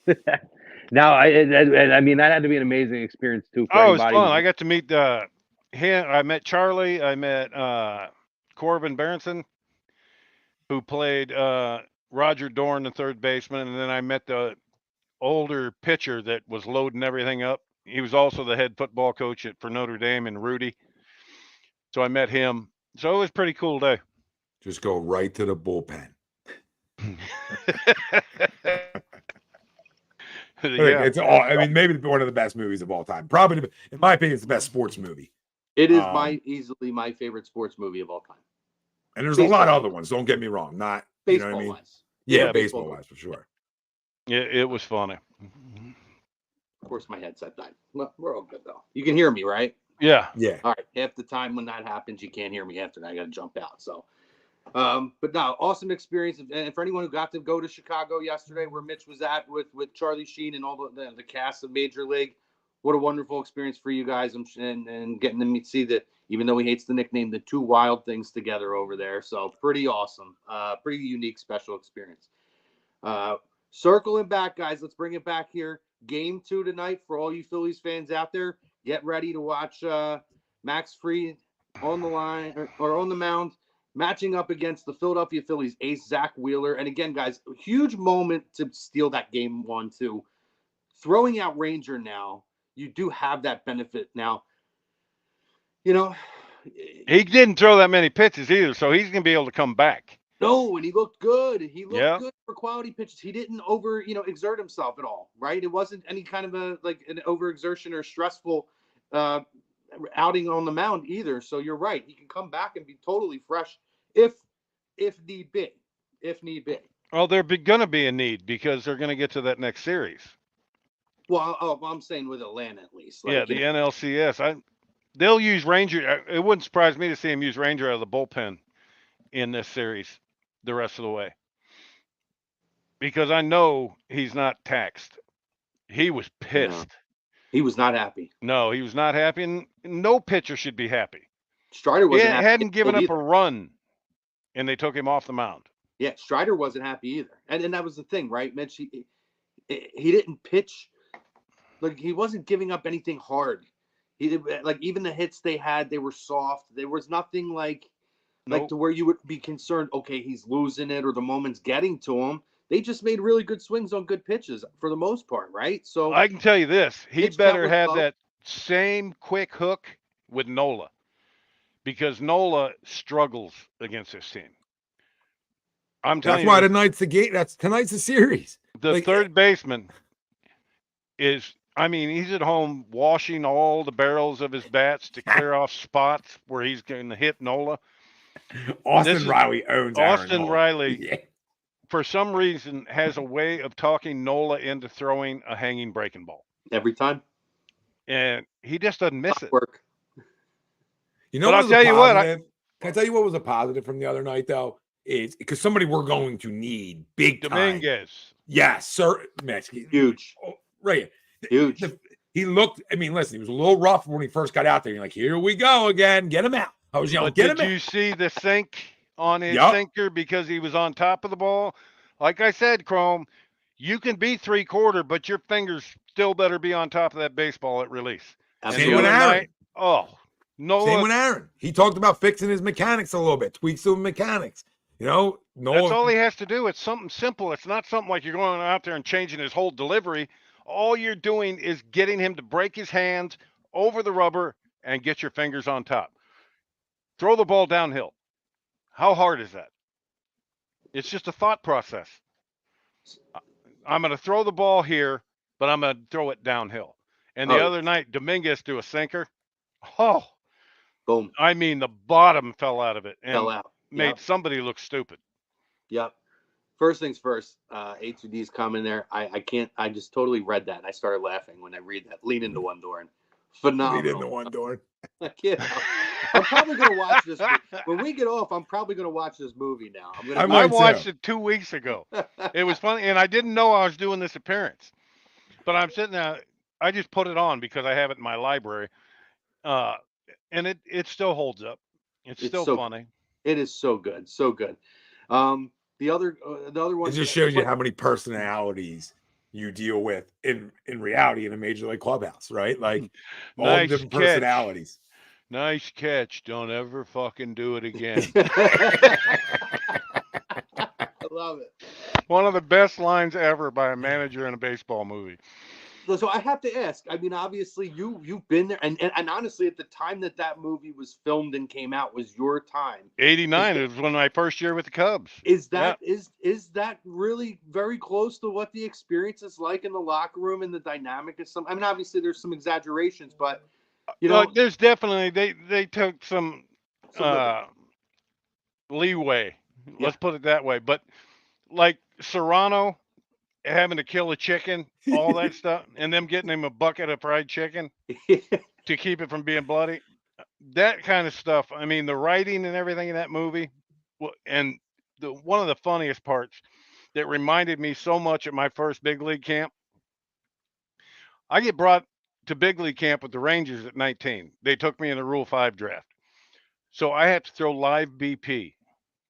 Emilio! Now, I mean, that had to be an amazing experience too for Oh, it was anybody. fun. I got to meet him. I met Charlie. I met Corbin Berenson, who played Roger Dorn, the third baseman, and then I met the older pitcher that was loading everything up. He was also the head football coach for Notre Dame, and Rudy. So I met him. So it was a pretty cool day. Just go right to the bullpen. Yeah. It's all. I mean, maybe one of the best movies of all time. Probably, in my opinion, it's the best sports movie. It is easily my favorite sports movie of all time. And there's a lot of other ones. Don't get me wrong. Not baseball, you know what I mean? wise. Yeah, baseball wise for sure. Yeah, it was funny. Of course, my headset died. Well, we're all good though. You can hear me, right? Yeah. Yeah. All right. Half the time when that happens, you can't hear me after that. I got to jump out. So, but no, awesome experience. And for anyone who got to go to Chicago yesterday, where Mitch was at with Charlie Sheen and all the cast of Major League, what a wonderful experience for you guys, and getting to see that, even though he hates the nickname, the two wild things together over there. So pretty awesome. Pretty unique, special experience. Circling back, guys, let's bring it back here. Game 2 tonight for all you Phillies fans out there. Get ready to watch Max Fried on the line or on the mound, matching up against the Philadelphia Phillies ace Zack Wheeler. And again, guys, a huge moment to steal that game 1-2. Throwing out Ranger now, you do have that benefit now. You know, he didn't throw that many pitches either, so he's going to be able to come back. No, and he looked good. He looked good for quality pitches. He didn't exert himself at all, right? It wasn't any kind of an overexertion or stressful outing on the mound either. So you're right. He can come back and be totally fresh if need be. If need be. Well, there's going to be a need because they're going to get to that next series. Well, I'm saying with Atlanta at least. Like, the NLCS. They'll use Ranger. It wouldn't surprise me to see him use Ranger out of the bullpen in this series the rest of the way, because I know he's not taxed. He was pissed. No, he was not happy. No, he was not happy, and no pitcher should be happy. Strider wasn't happy. Hadn't given up a run, and they took him off the mound. Yeah, Strider wasn't happy either, and that was the thing, right, Mitch? He didn't pitch. Like, he wasn't giving up anything hard. He even the hits they had, they were soft. There was nothing like to where you would be concerned, okay, he's losing it or the moment's getting to him. They just made really good swings on good pitches for the most part, right? So I can tell you this, he better have that same quick hook with Nola, because Nola struggles against this team. I'm telling you. That's why tonight's the game. Tonight's the series. The third baseman is, he's at home washing all the barrels of his bats to clear off spots where he's going to hit Nola. Austin Riley owns Austin Riley, for some reason, has a way of talking Nola into throwing a hanging breaking ball. Every time. And he just doesn't miss it. Work. You know, I'll tell you what. Can I tell you what was a positive from the other night, though? Is because somebody we're going to need big time. Dominguez. Yes, sir. Huge. Right. Huge. He looked, listen, he was a little rough when he first got out there. You're like, here we go again. Get him out. I was yelling, get him out. Did you see the sink on his sinker because he was on top of the ball? Like I said, Chrome, you can be 3/4, but your fingers still better be on top of that baseball at release. Same with Aaron. Same with Aaron. He talked about fixing his mechanics a little bit, tweaks the mechanics. You know, that's all he has to do. It's something simple. It's not something like you're going out there and changing his whole delivery. All you're doing is getting him to break his hands over the rubber and get your fingers on top. Throw the ball downhill. How hard is that? It's just a thought process. I'm going to throw the ball here, but I'm going to throw it downhill. And the other night, Dominguez threw a sinker. Oh, boom. The bottom fell out of it. And fell out. Made somebody look stupid. Yep. First things first, A2D's comment there. I just totally read that and I started laughing when I read that. Lean into one door and phenomenal. Lean into one door. I'm probably going to watch this. When we get off, I'm probably going to watch this movie now. I watched it 2 weeks ago. It was funny, and I didn't know I was doing this appearance. But I'm sitting there. I just put it on because I have it in my library. And it still holds up. It's still so funny. It is so good. So good. The other one. It just shows you how many personalities you deal with in reality in a major league clubhouse, right? Like all different personalities. Nice catch. Don't ever fucking do it again. I love it. One of the best lines ever by a manager in a baseball movie. So I have to ask. I mean, obviously, you've been there, and honestly, at the time that movie was filmed and came out was your time. 89 was one of my first year with the Cubs. Is that is that really very close to what the experience is like in the locker room and the dynamic is some? I mean, obviously, there's some exaggerations, but you know, there's definitely they took some leeway. Let's put it that way. But like Serrano having to kill a chicken, all that stuff, and them getting him a bucket of fried chicken to keep it from being bloody. That kind of stuff. I mean, the writing and everything in that movie, and one of the funniest parts that reminded me so much of my first big league camp. I get brought to big league camp with the Rangers at 19. They took me in the Rule 5 draft. So I had to throw live BP.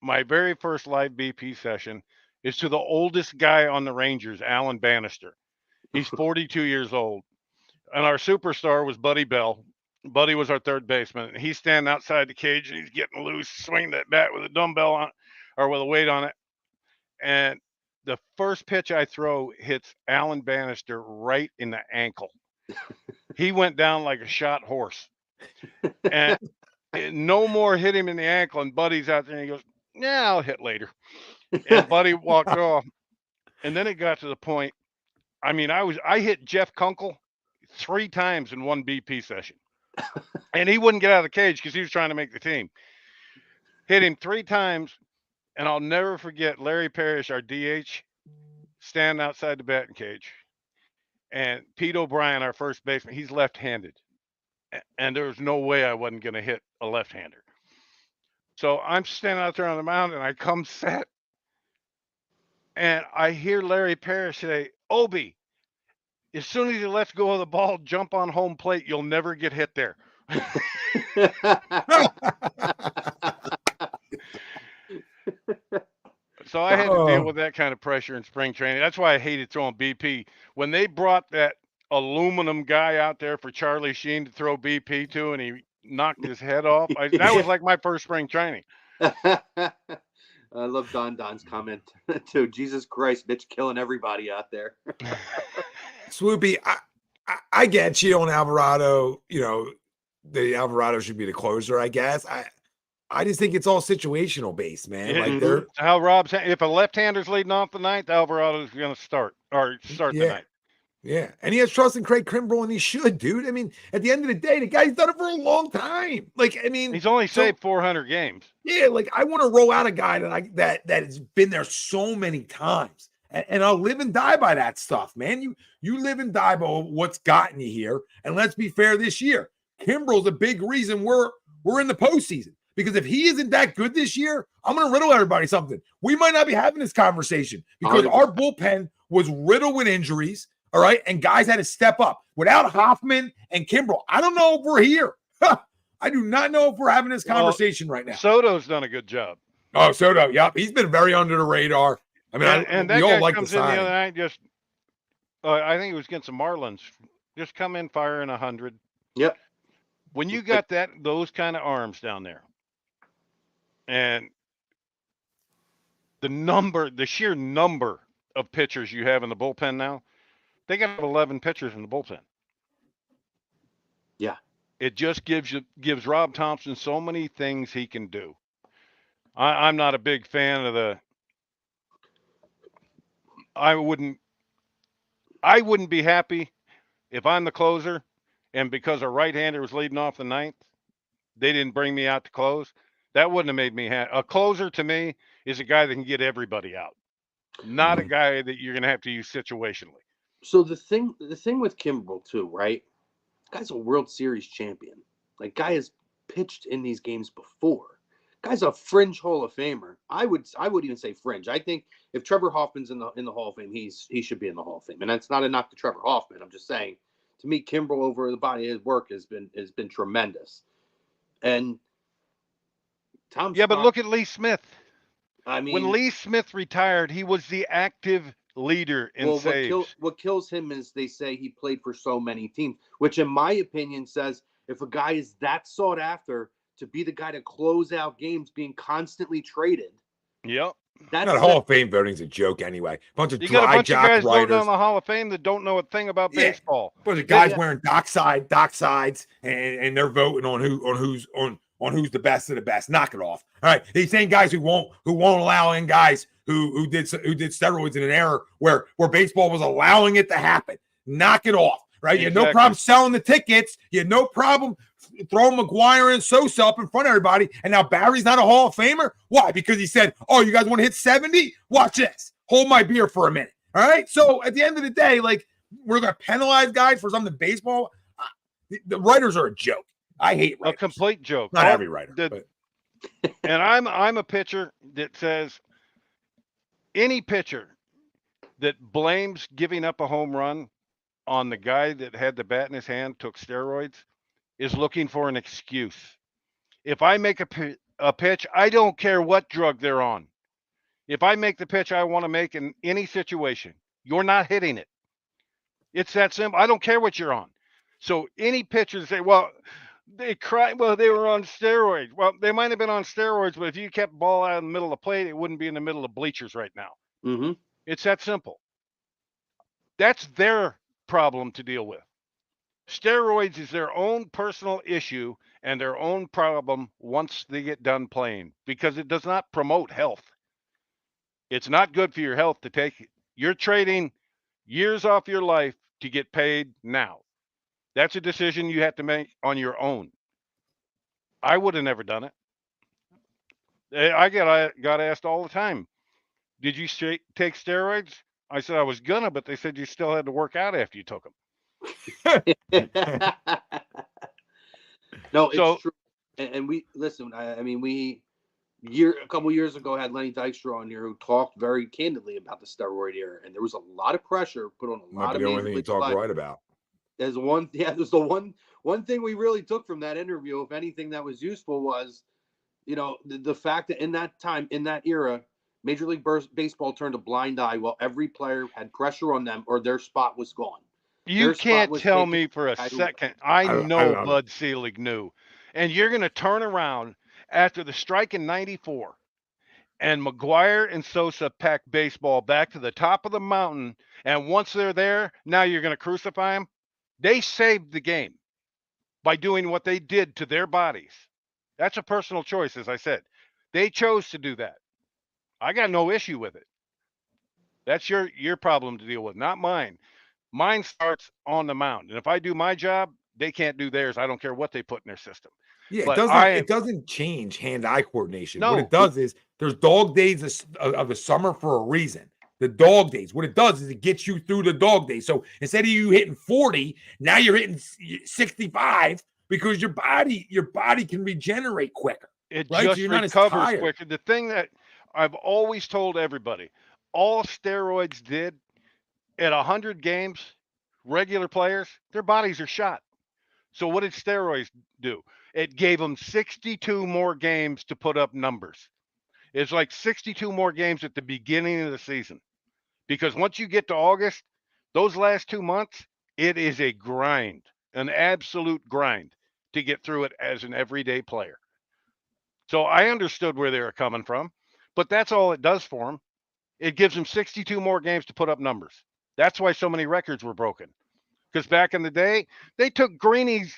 My very first live BP session is to the oldest guy on the Rangers, Alan Bannister. He's 42 years old. And our superstar was Buddy Bell. Buddy was our third baseman. He's standing outside the cage and he's getting loose, swinging that bat with a dumbbell on or with a weight on it. And the first pitch I throw hits Alan Bannister right in the ankle. He went down like a shot horse. And no more hit him in the ankle. And Buddy's out there and he goes, "Yeah, I'll hit later." And Buddy walked off. And then it got to the point. I mean, I hit Jeff Kunkel 3 times in one BP session. And he wouldn't get out of the cage because he was trying to make the team. Hit him 3 times. And I'll never forget Larry Parrish, our DH, standing outside the batting cage. And Pete O'Brien, our first baseman, he's left-handed. And there was no way I wasn't going to hit a left-hander. So I'm standing out there on the mound, and I come set. And I hear Larry Parrish say, "Obi, as soon as he lets go of the ball, jump on home plate. You'll never get hit there." So I had to deal with that kind of pressure in spring training. That's why I hated throwing BP. When they brought that aluminum guy out there for Charlie Sheen to throw BP to, and he knocked his head off, that was like my first spring training. I love Don's comment too. Jesus Christ, bitch, killing everybody out there. Swoopy, I get you on Alvarado. You know, the Alvarado should be the closer, I guess. I just think it's all situational based, man. Like they're how Rob's if a left-hander's leading off the ninth, Alvarado's going to start the ninth. Yeah, and he has trust in Craig Kimbrell, and he should, dude. I mean, at the end of the day, the guy's done it for a long time. Like, I mean, he's only saved 400 games. Yeah, like I want to roll out a guy that has been there so many times, and I'll live and die by that stuff, man. You live and die by what's gotten you here. And let's be fair, this year, Kimbrell's a big reason we're in the postseason. Because if he isn't that good this year, I'm going to riddle everybody something. We might not be having this conversation because our bullpen was riddled with injuries. All right. And guys had to step up. Without Hoffman and Kimbrell, I don't know if we're here. I do not know if we're having this conversation right now. Soto's done a good job. Oh, Soto. Yep. He's been very under the radar. I mean, and that guy comes in the other night, just, I think it was against the Marlins. Just come in firing 100. Yep. When you got those kind of arms down there, and the sheer number of pitchers you have in the bullpen now, they got 11 pitchers in the bullpen. Yeah. It just gives Rob Thompson so many things he can do. I'm not a big fan of I wouldn't be happy if I'm the closer and because a right-hander was leading off the ninth, they didn't bring me out to close. That wouldn't have made me happy. A closer to me is a guy that can get everybody out. Not a guy that you're going to have to use situationally. So the thing with Kimbrel too, right? Guy's a World Series champion. Like, guy has pitched in these games before. Guy's a fringe Hall of Famer. I would even say fringe. I think if Trevor Hoffman's in the Hall of Fame, he should be in the Hall of Fame. And that's not a knock to Trevor Hoffman. I'm just saying, to me, Kimbrel over the body of his work has been tremendous. And Tom Scott, but look at Lee Smith. I mean, when Lee Smith retired, he was the active leader in saves. What kills him is they say he played for so many teams, which in my opinion says if a guy is that sought after to be the guy to close out games, being constantly traded. Yep. That's not Hall of Fame voting's a joke anyway. Bunch of dry jock guys voting on the Hall of Fame that don't know a thing about baseball. Bunch of guys wearing dock sides, and they're voting on who's the best of the best. Knock it off. All right. He's saying guys who won't allow in guys who did steroids in an era where baseball was allowing it to happen. Knock it off. Right. You had no problem selling the tickets. You had no problem throwing McGuire and Sosa up in front of everybody. And now Barry's not a Hall of Famer. Why? Because he said, "Oh, you guys want to hit 70? Watch this. Hold my beer for a minute." All right. So at the end of the day, like, we're going to penalize guys for something baseball. The writers are a joke. I hate writers. A complete joke. Not every writer. And I'm a pitcher that says any pitcher that blames giving up a home run on the guy that had the bat in his hand, took steroids, is looking for an excuse. If I make a pitch, I don't care what drug they're on. If I make the pitch I want to make in any situation, you're not hitting it. It's that simple. I don't care what you're on. So any pitchers say, well, they were on steroids. Well, they might have been on steroids, but if you kept the ball out in the middle of the plate, it wouldn't be in the middle of bleachers right now. Mm-hmm. It's that simple. That's their problem to deal with. Steroids is their own personal issue and their own problem once they get done playing, because it does not promote health. It's not good for your health to take it. You're trading years off your life to get paid now. That's a decision you have to make on your own. I would have never done it. I got asked all the time, did you take steroids? I said I was gonna, but they said you still had to work out after you took them. No, it's true. And we listen. I mean, a couple years ago had Lenny Dykstra on here who talked very candidly about the steroid era, and there was a lot of pressure put on a lot of. The only thing you talk right about. There's the one thing we really took from that interview, if anything that was useful, was, the fact that in that time, in that era, Major League Baseball turned a blind eye while every player had pressure on them or their spot was gone. You can't tell me for a second. I know Bud Selig knew. And you're going to turn around after the strike in 94 and McGuire and Sosa pack baseball back to the top of the mountain. And once they're there, now you're going to crucify them. They saved the game by doing what they did to their bodies. That's a personal choice, as I said. They chose to do that. I got no issue with it. That's your problem to deal with, not mine. Mine starts on the mound. And if I do my job, they can't do theirs. I don't care what they put in their system. Yeah, it doesn't change hand-eye coordination. No. What it does is there's dog days of the summer for a reason. The dog days. What it does is it gets you through the dog days. So instead of you hitting 40, now you're hitting 65 because your body can regenerate quicker. It just recovers quicker. The thing that I've always told everybody, all steroids did at 100 games, regular players, their bodies are shot. So what did steroids do? It gave them 62 more games to put up numbers. It's like 62 more games at the beginning of the season. Because once you get to August, those last 2 months, it is a grind, an absolute grind to get through it as an everyday player. So I understood where they were coming from, but that's all it does for them. It gives them 62 more games to put up numbers. That's why so many records were broken. Because back in the day, they took greenies.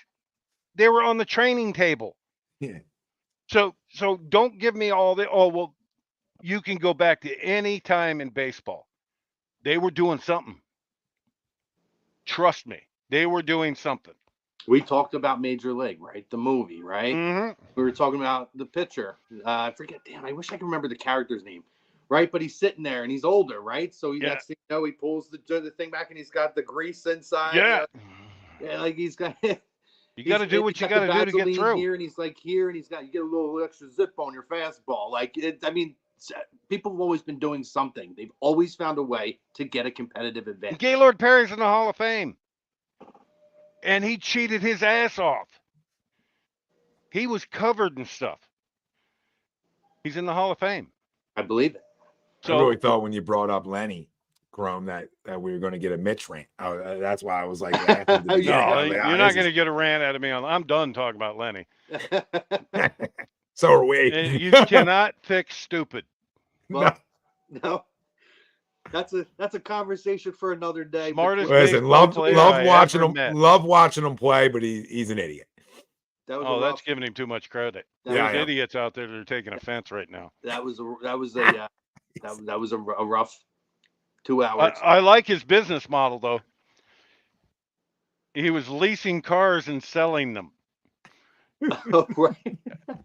They were on the training table. Yeah. So don't give me all the, well, you can go back to any time in baseball. They were doing something. Trust me, they were doing something. We talked about Major League, right? The movie, right? Mm-hmm. We were talking about the pitcher. I forget. Damn, I wish I could remember the character's name. right? But he's sitting there and he's older, right? So he, Yeah. next thing you know, he pulls the thing back and he's got the grease inside. Yeah. Yeah, like he's got. You got to do what you got to do to get through. Here and he's like here and you get a little extra zip on your fastball. Like people have always been doing something. They've always found a way to get a competitive advantage. Gaylord Perry's in the Hall of Fame, and he cheated his ass off. He was covered in stuff. He's in the Hall of Fame. I believe it. So, I really thought when you brought up Lenny Chrome that we were going to get a Mitch rant. That's why I was like, you're not going to get a rant out of me. I'm done talking about Lenny. So are we. You cannot fix stupid. Well, no. That's a conversation for another day. Smartest. Listen, love watching him. Love watching him play, but he's an idiot. That's giving him too much credit. There's idiots out there that are taking offense right now. That was a rough 2 hours. I like his business model though. He was leasing cars and selling them. Oh, right.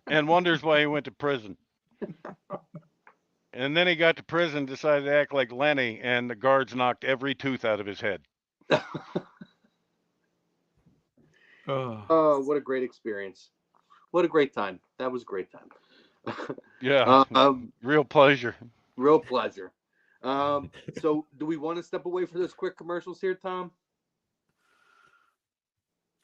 And wonders why he went to prison. And then he got to prison, decided to act like Lenny, and the guards knocked every tooth out of his head. Oh, what a great experience. What a great time. That was a great time. Yeah. Real pleasure. Real pleasure. So do we want to step away for those quick commercials here, Tom?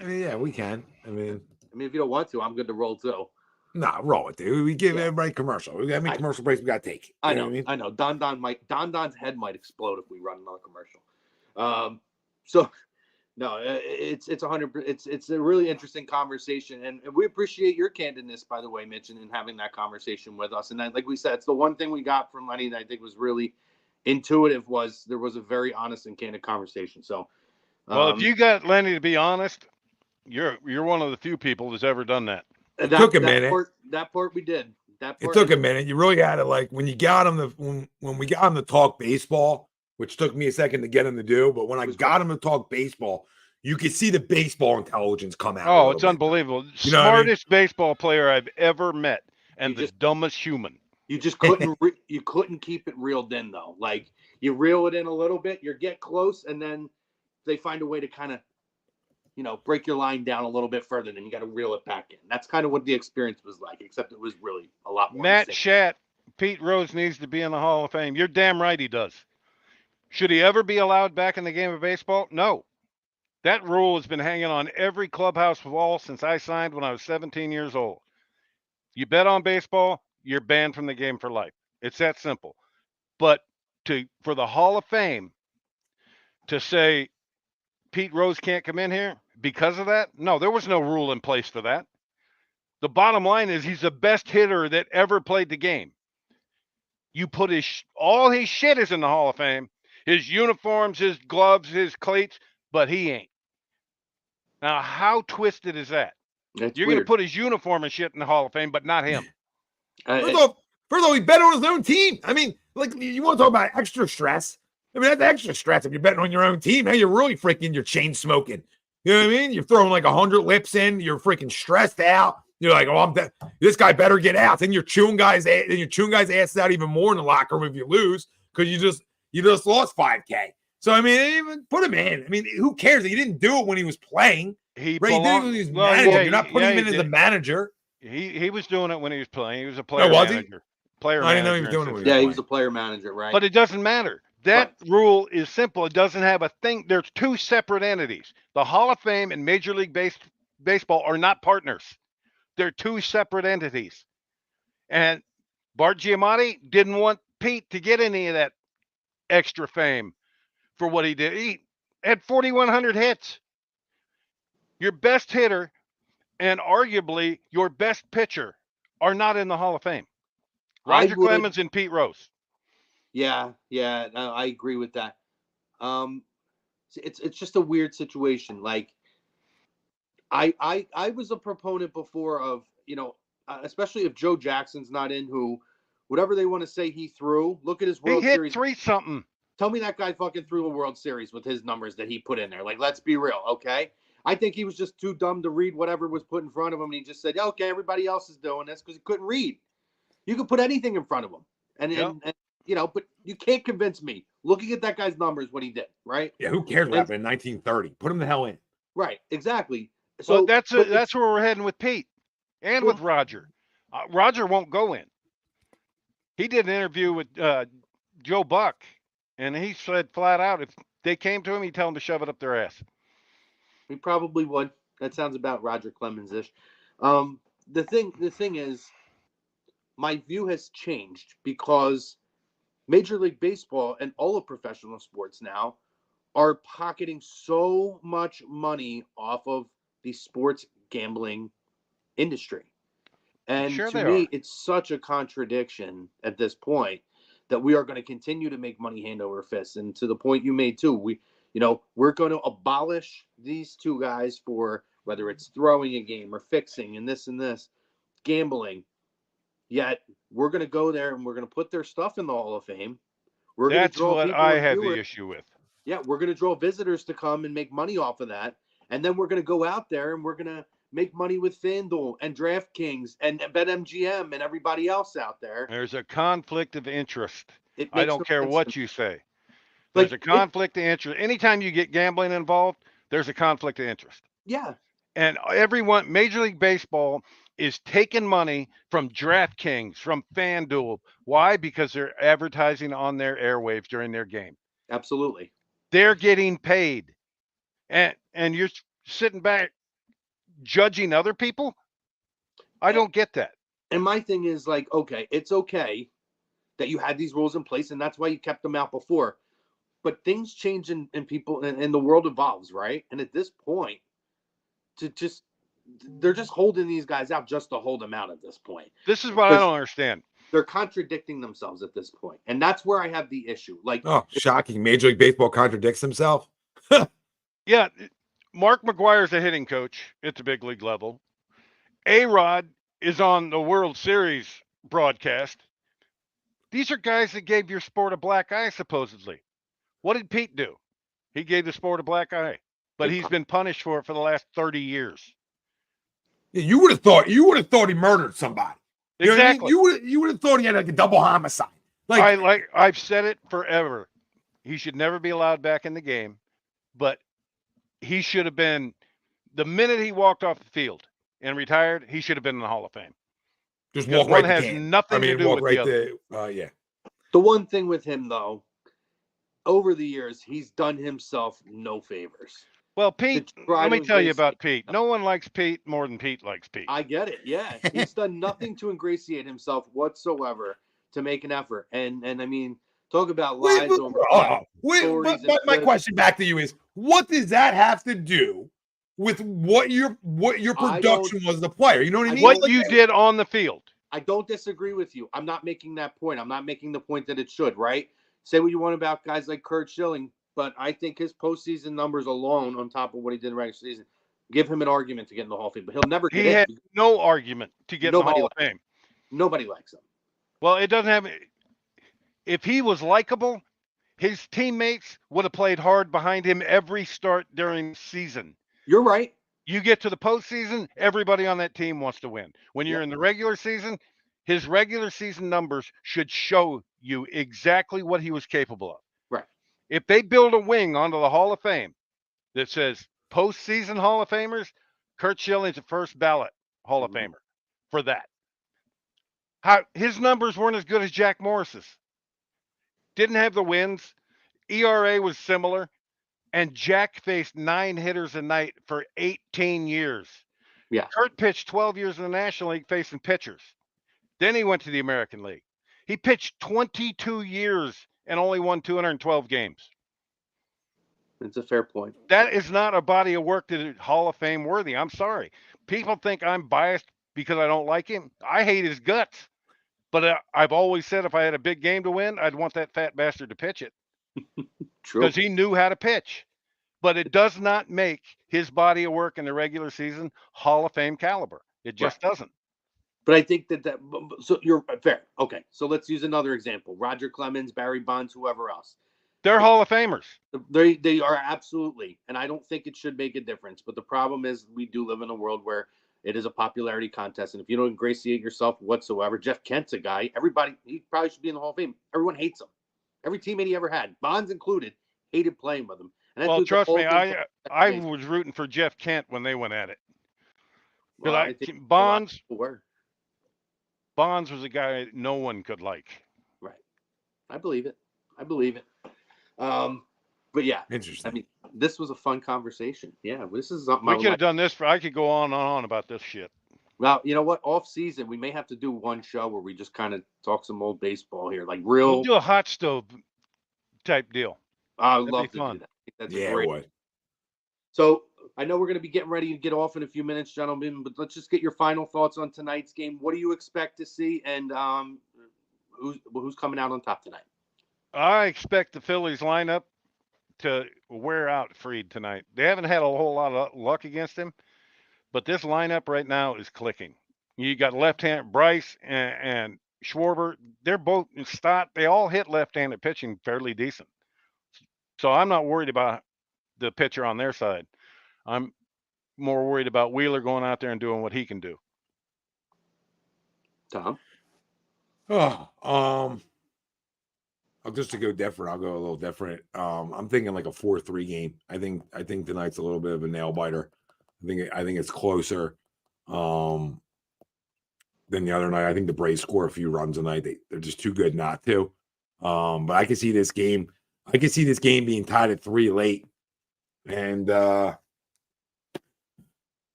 I mean, yeah, we can. I mean, if you don't want to, I'm good to roll too. Nah, roll it, dude. We give everybody commercial. We got many commercial breaks we got to take. I know. Don's head might explode if we run another commercial. So no, it's 100. It's a really interesting conversation, and we appreciate your candidness, by the way, Mitch, and having that conversation with us. And then, like we said, it's the one thing we got from Lenny that I think was really intuitive was there was a very honest and candid conversation. So, well, if you got Lenny to be honest, you're one of the few people that's ever done that. It took a minute. That part we did. It took a minute. You really had to, like, when you got him when we got him to talk baseball, which took me a second to get him to do, but when I got him to talk baseball, you could see the baseball intelligence come out. Oh, it's unbelievable. Smartest baseball player I've ever met, and the dumbest human. You just couldn't you couldn't keep it reeled in though. Like you reel it in a little bit, you get close, and then they find a way to kind of, break your line down a little bit further, then you got to reel it back in. That's kind of what the experience was like, except it was really a lot more. Matt Schatt, Pete Rose needs to be in the Hall of Fame. You're damn right he does. Should he ever be allowed back in the game of baseball? No. That rule has been hanging on every clubhouse wall since I signed when I was 17 years old. You bet on baseball, you're banned from the game for life. It's that simple. But for the Hall of Fame to say Pete Rose can't come in here because of that? No, there was no rule in place for that. The bottom line is he's the best hitter that ever played the game. You put all his shit is in the Hall of Fame. His uniforms, his gloves, his cleats, but he ain't. Now, how twisted is that? You're going to put his uniform and shit in the Hall of Fame, but not him. First of all, he bet on his own team. I mean, like, you want to talk about extra stress? I mean, that's extra stress if you're betting on your own team. Now you're really you're chain smoking. You know what I mean? You're throwing like 100 lips in. You're freaking stressed out. You're like, oh, this guy better get out. Then you're chewing guys' asses out even more in the locker room if you lose because you just lost $5K. So I mean, even put him in. I mean, who cares? He didn't do it when he was playing. He did it when he was manager. You're not putting him in as a manager. He was doing it when he was playing. He was a player manager. Player I didn't know he was doing it. He was a player manager, right? But it doesn't matter. That rule is simple. It doesn't have a thing. There's two separate entities. The Hall of Fame and Major League Baseball are not partners. They're two separate entities. And Bart Giamatti didn't want Pete to get any of that extra fame for what he did. He had 4,100 hits. Your best hitter and arguably your best pitcher are not in the Hall of Fame. Roger Clemens and Pete Rose. Yeah, I agree with that. It's just a weird situation. Like, I was a proponent before of, especially if Joe Jackson's not in, who, whatever they want to say he threw, look at his World Series. He hit 3-something. Tell me that guy fucking threw a World Series with his numbers that he put in there. Like, let's be real, okay? I think he was just too dumb to read whatever was put in front of him, and he just said, okay, everybody else is doing this because he couldn't read. You could put anything in front of him. And but you can't convince me. Looking at that guy's numbers, what he did, right? Yeah, who cares what happened in 1930? Put him the hell in. Right, exactly. So So that's where we're heading with Pete and with Roger. Roger won't go in. He did an interview with Joe Buck, and he said flat out, if they came to him, he'd tell them to shove it up their ass. He probably would. That sounds about Roger Clemens-ish. The thing is, my view has changed because Major League Baseball and all of professional sports now are pocketing so much money off of the sports gambling industry. And Sure to me, it's such a contradiction at this point that we are going to continue to make money hand over fist. And to the point you made too, we're going to abolish these two guys for whether it's throwing a game or fixing and this gambling. Yet we're going to go there and we're going to put their stuff in the Hall of Fame. That's what I have the issue with. Yeah, we're going to draw visitors to come and make money off of that. And then we're going to go out there and we're going to make money with FanDuel and DraftKings and BetMGM and everybody else out there. There's a conflict of interest. I don't care what you say. Like, There's a conflict of interest. Anytime you get gambling involved, there's a conflict of interest. Yeah. And everyone, Major League Baseball is taking money from DraftKings, from FanDuel. Why? Because they're advertising on their airwaves during their game. Absolutely. They're getting paid. And you're sitting back judging other people? I don't get that. And my thing is like, okay, it's okay that you had these rules in place, and that's why you kept them out before. But things change in people, and the world evolves, right? And at this point, they're just holding these guys out just to hold them out at this point. This is what I don't understand. They're contradicting themselves at this point, and that's where I have the issue. Like, shocking! Major League Baseball contradicts himself. Yeah, Mark McGuire's a hitting coach at the big league level. A-Rod is on the World Series broadcast. These are guys that gave your sport a black eye, supposedly. What did Pete do? He gave the sport a black eye, but he's been punished for it for the last 30 years. Yeah, you would have thought he murdered somebody. You Exactly. know what I mean? You would have thought he had like a double homicide. I've said it forever. He should never be allowed back in the game, but he should have been, the minute he walked off the field and retired, he should have been in the Hall of Fame. Just because walk right one has nothing to do with the other. Yeah. The one thing with him, though, over the years, he's done himself no favors. Well, Pete, let me tell you about Pete. No one likes Pete more than Pete likes Pete. I get it. Yeah. He's done nothing to ingratiate himself whatsoever to make an effort. And I mean, talk about lies over. My question back to you is, what does that have to do with what your production was as a player? You know what I mean? What you did on the field. I don't disagree with you. I'm not making that point. I'm not making the point that it should, right? Say what you want about guys like Curt Schilling, but I think his postseason numbers alone, on top of what he did in the regular season, give him an argument to get in the Hall of Fame. But he'll never get in. He had no argument to get in the Hall of Fame. Nobody likes him. Well, it doesn't have. If he was likable, his teammates would have played hard behind him every start during the season. You're right. You get to the postseason, everybody on that team wants to win. When you're in the regular season, his regular season numbers should show you exactly what he was capable of. Right. If they build a wing onto the Hall of Fame that says postseason Hall of Famers, Curt Schilling's a first ballot Hall of Famer for that. His numbers weren't as good as Jack Morris's. Didn't have the wins. ERA was similar. And Jack faced 9 hitters a night for 18 years. Yeah. Curt pitched 12 years in the National League facing pitchers. Then he went to the American League. He pitched 22 years and only won 212 games. It's a fair point. That is not a body of work that is Hall of Fame worthy. I'm sorry. People think I'm biased because I don't like him. I hate his guts. But I've always said if I had a big game to win, I'd want that fat bastard to pitch it. True. Because he knew how to pitch. But it does not make his body of work in the regular season Hall of Fame caliber. It just doesn't. But I think so you're fair. Okay. So let's use another example. Roger Clemens, Barry Bonds, whoever else. They're Hall of Famers. They are absolutely. And I don't think it should make a difference. But the problem is we do live in a world where It is a popularity contest. And if you don't ingratiate yourself whatsoever, Jeff Kent's a guy. Everybody, he probably should be in the Hall of Fame. Everyone hates him. Every teammate he ever had, Bonds included, hated playing with him. And well, trust me, I was rooting for Jeff Kent when they went at it. Well, I think Bonds was a guy no one could like. Right. I believe it. But yeah, interesting. I mean, this was a fun conversation. Yeah, this is something we could have done this. I could go on and on about this shit. Well, you know what? Off season, we may have to do one show where we just kind of talk some old baseball here, like real. We'll do a hot stove type deal. I would love to do that. That's great. So I know we're going to be getting ready to get off in a few minutes, gentlemen, but let's just get your final thoughts on tonight's game. What do you expect to see, and who's coming out on top tonight? I expect the Phillies lineup to wear out Fried tonight. They haven't had a whole lot of luck against him, but this lineup right now is clicking. You got left-handed Bryce and Schwarber. They're both in Stott. They all hit left-handed pitching fairly decent. So I'm not worried about the pitcher on their side. I'm more worried about Wheeler going out there and doing what he can do. Tom? Just to go different, I'll go a little different. I'm thinking like a 4-3 game. I think tonight's a little bit of a nail biter. I think it's closer than the other night. I think the Braves score a few runs tonight. They're just too good not to. But I can see this game. I can see this game being tied at 3 late. And I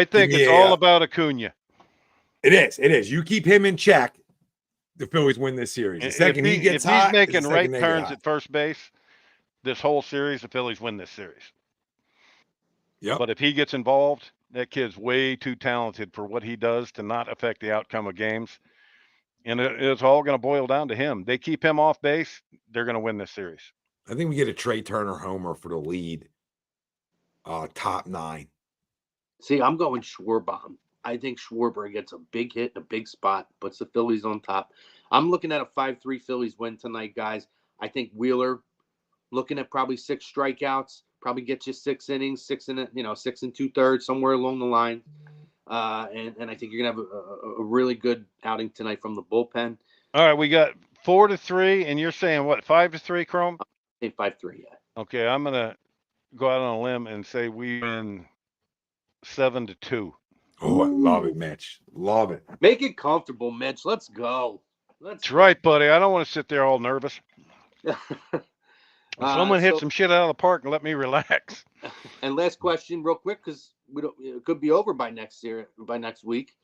think it's all about Acuna. It is. You keep him in check, the Phillies win this series. The second he gets hot, he's making right turns at first base, this whole series, the Phillies win this series. Yeah. But if he gets involved, that kid's way too talented for what he does to not affect the outcome of games. And it's all going to boil down to him. They keep him off base, they're going to win this series. I think we get a Trey Turner homer for the lead. Top 9. See, I'm going Schwarber. I think Schwarber gets a big hit in a big spot, puts the Phillies on top. I'm looking at a 5-3 Phillies win tonight, guys. I think Wheeler, looking at probably 6 strikeouts, probably gets you 6 innings, 6 and 2/3, somewhere along the line. And I think you're gonna have a really good outing tonight from the bullpen. All right, we got 4-3, and you're saying what, 5-3, Chrome? I think 5-3, yeah. Okay, I'm gonna go out on a limb and say we win 7-2. Oh, I love it, Mitch. Love it. Make it comfortable, Mitch. Let's go. That's right, buddy. I don't want to sit there all nervous. Someone hit some shit out of the park and let me relax. And last question, real quick, because it could be over by next week.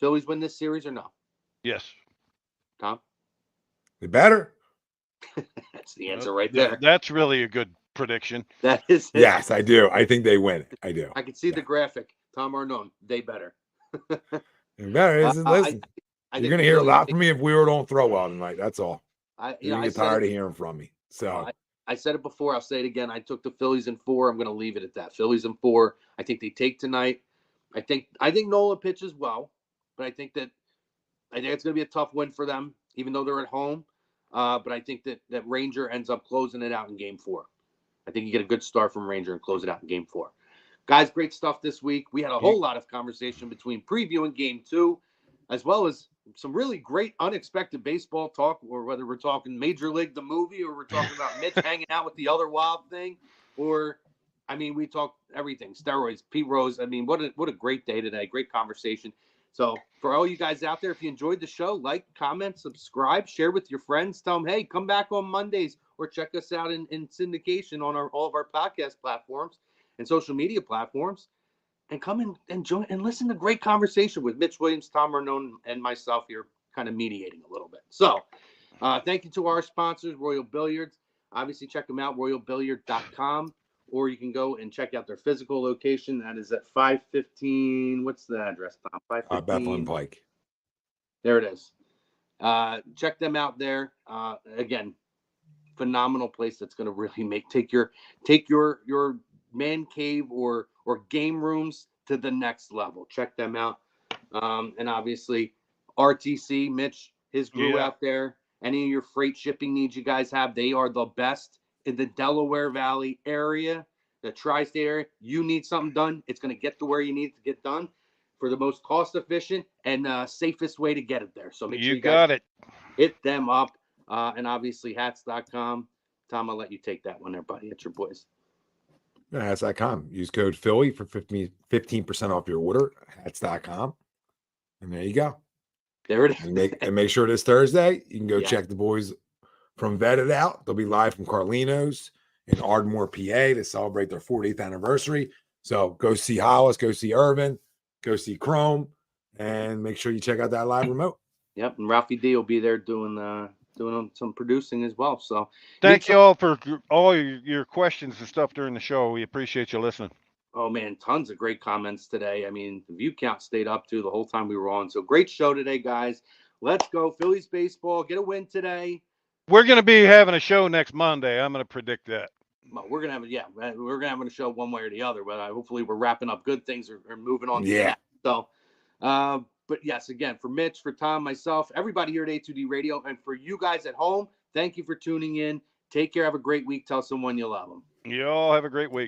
Phillies win this series or no? Yes. Tom? They better. That's the answer right there. That's really a good prediction. That is it. Yes, I do. I think they win it. I do. I can see the graphic. Tom Arnone, they better. They better. Listen, you're going to hear a lot from me if Wheeler don't throw well tonight. That's all. You're going to get tired of hearing from me. So I said it before. I'll say it again. I took the Phillies in 4. I'm going to leave it at that. Phillies in 4. I think they take tonight. I think Nola pitches well, but I think it's going to be a tough win for them, even though they're at home. But I think that Ranger ends up closing it out in Game 4. I think you get a good start from Ranger and close it out in Game 4. Guys, great stuff this week. We had a whole lot of conversation between previewing Game 2, as well as some really great unexpected baseball talk, or whether we're talking Major League the movie, or we're talking about Mitch hanging out with the other wild thing, or we talked everything, steroids, Pete Rose. What a great day today. Great conversation. So for all you guys out there, if you enjoyed the show, like, comment, subscribe, share with your friends. Tell them, hey, come back on Mondays, or check us out in syndication on all of our podcast platforms and social media platforms, and come and join and listen to great conversation with Mitch Williams, Tom Arnone, and myself here, kind of mediating a little bit. So thank you to our sponsors, Royal Billiards. Obviously, check them out, royalbilliard.com, or you can go and check out their physical location. That is at 515. What's the address, Tom? 515. Bethlehem Pike. There it is. Check them out there. Again, phenomenal place that's going to really take your man cave or game rooms to the next level. Check them out. And obviously RTC, Mitch, his crew out there, any of your freight shipping needs you guys have, they are the best in the Delaware Valley area, the tri-state area. You need something done, it's going to get to where you need it to get done. for the most cost efficient and safest way to get it there. So make sure you got it. Hit them up. And obviously hats.com. Tom, I'll let you take that one there, buddy. It's your boys. Yeah, hats.com. Use code Philly for 15% off your order. Hats.com. And there you go. There it is. And make sure this Thursday, you can go check the boys from Vetted out. They'll be live from Carlino's in Ardmore, PA to celebrate their 40th anniversary. So go see Hollis, go see Irvin, go see Chrome, and make sure you check out that live remote. Yep, and Ralphie D will be there doing some producing as well. So thank you all for all your questions and stuff during the show. We appreciate you listening. Oh man, tons of great comments today. I mean, the view count stayed up too the whole time we were on. So great show today, guys. Let's go Phillies baseball. Get a win today. We're going to be having a show next Monday. I'm going to predict that. Well, we're gonna have a show one way or the other, but hopefully we're wrapping up good things or moving on. Yeah. So, but yes, again, for Mitch, for Tom, myself, everybody here at A2D Radio, and for you guys at home, thank you for tuning in. Take care. Have a great week. Tell someone you love them. You all have a great week.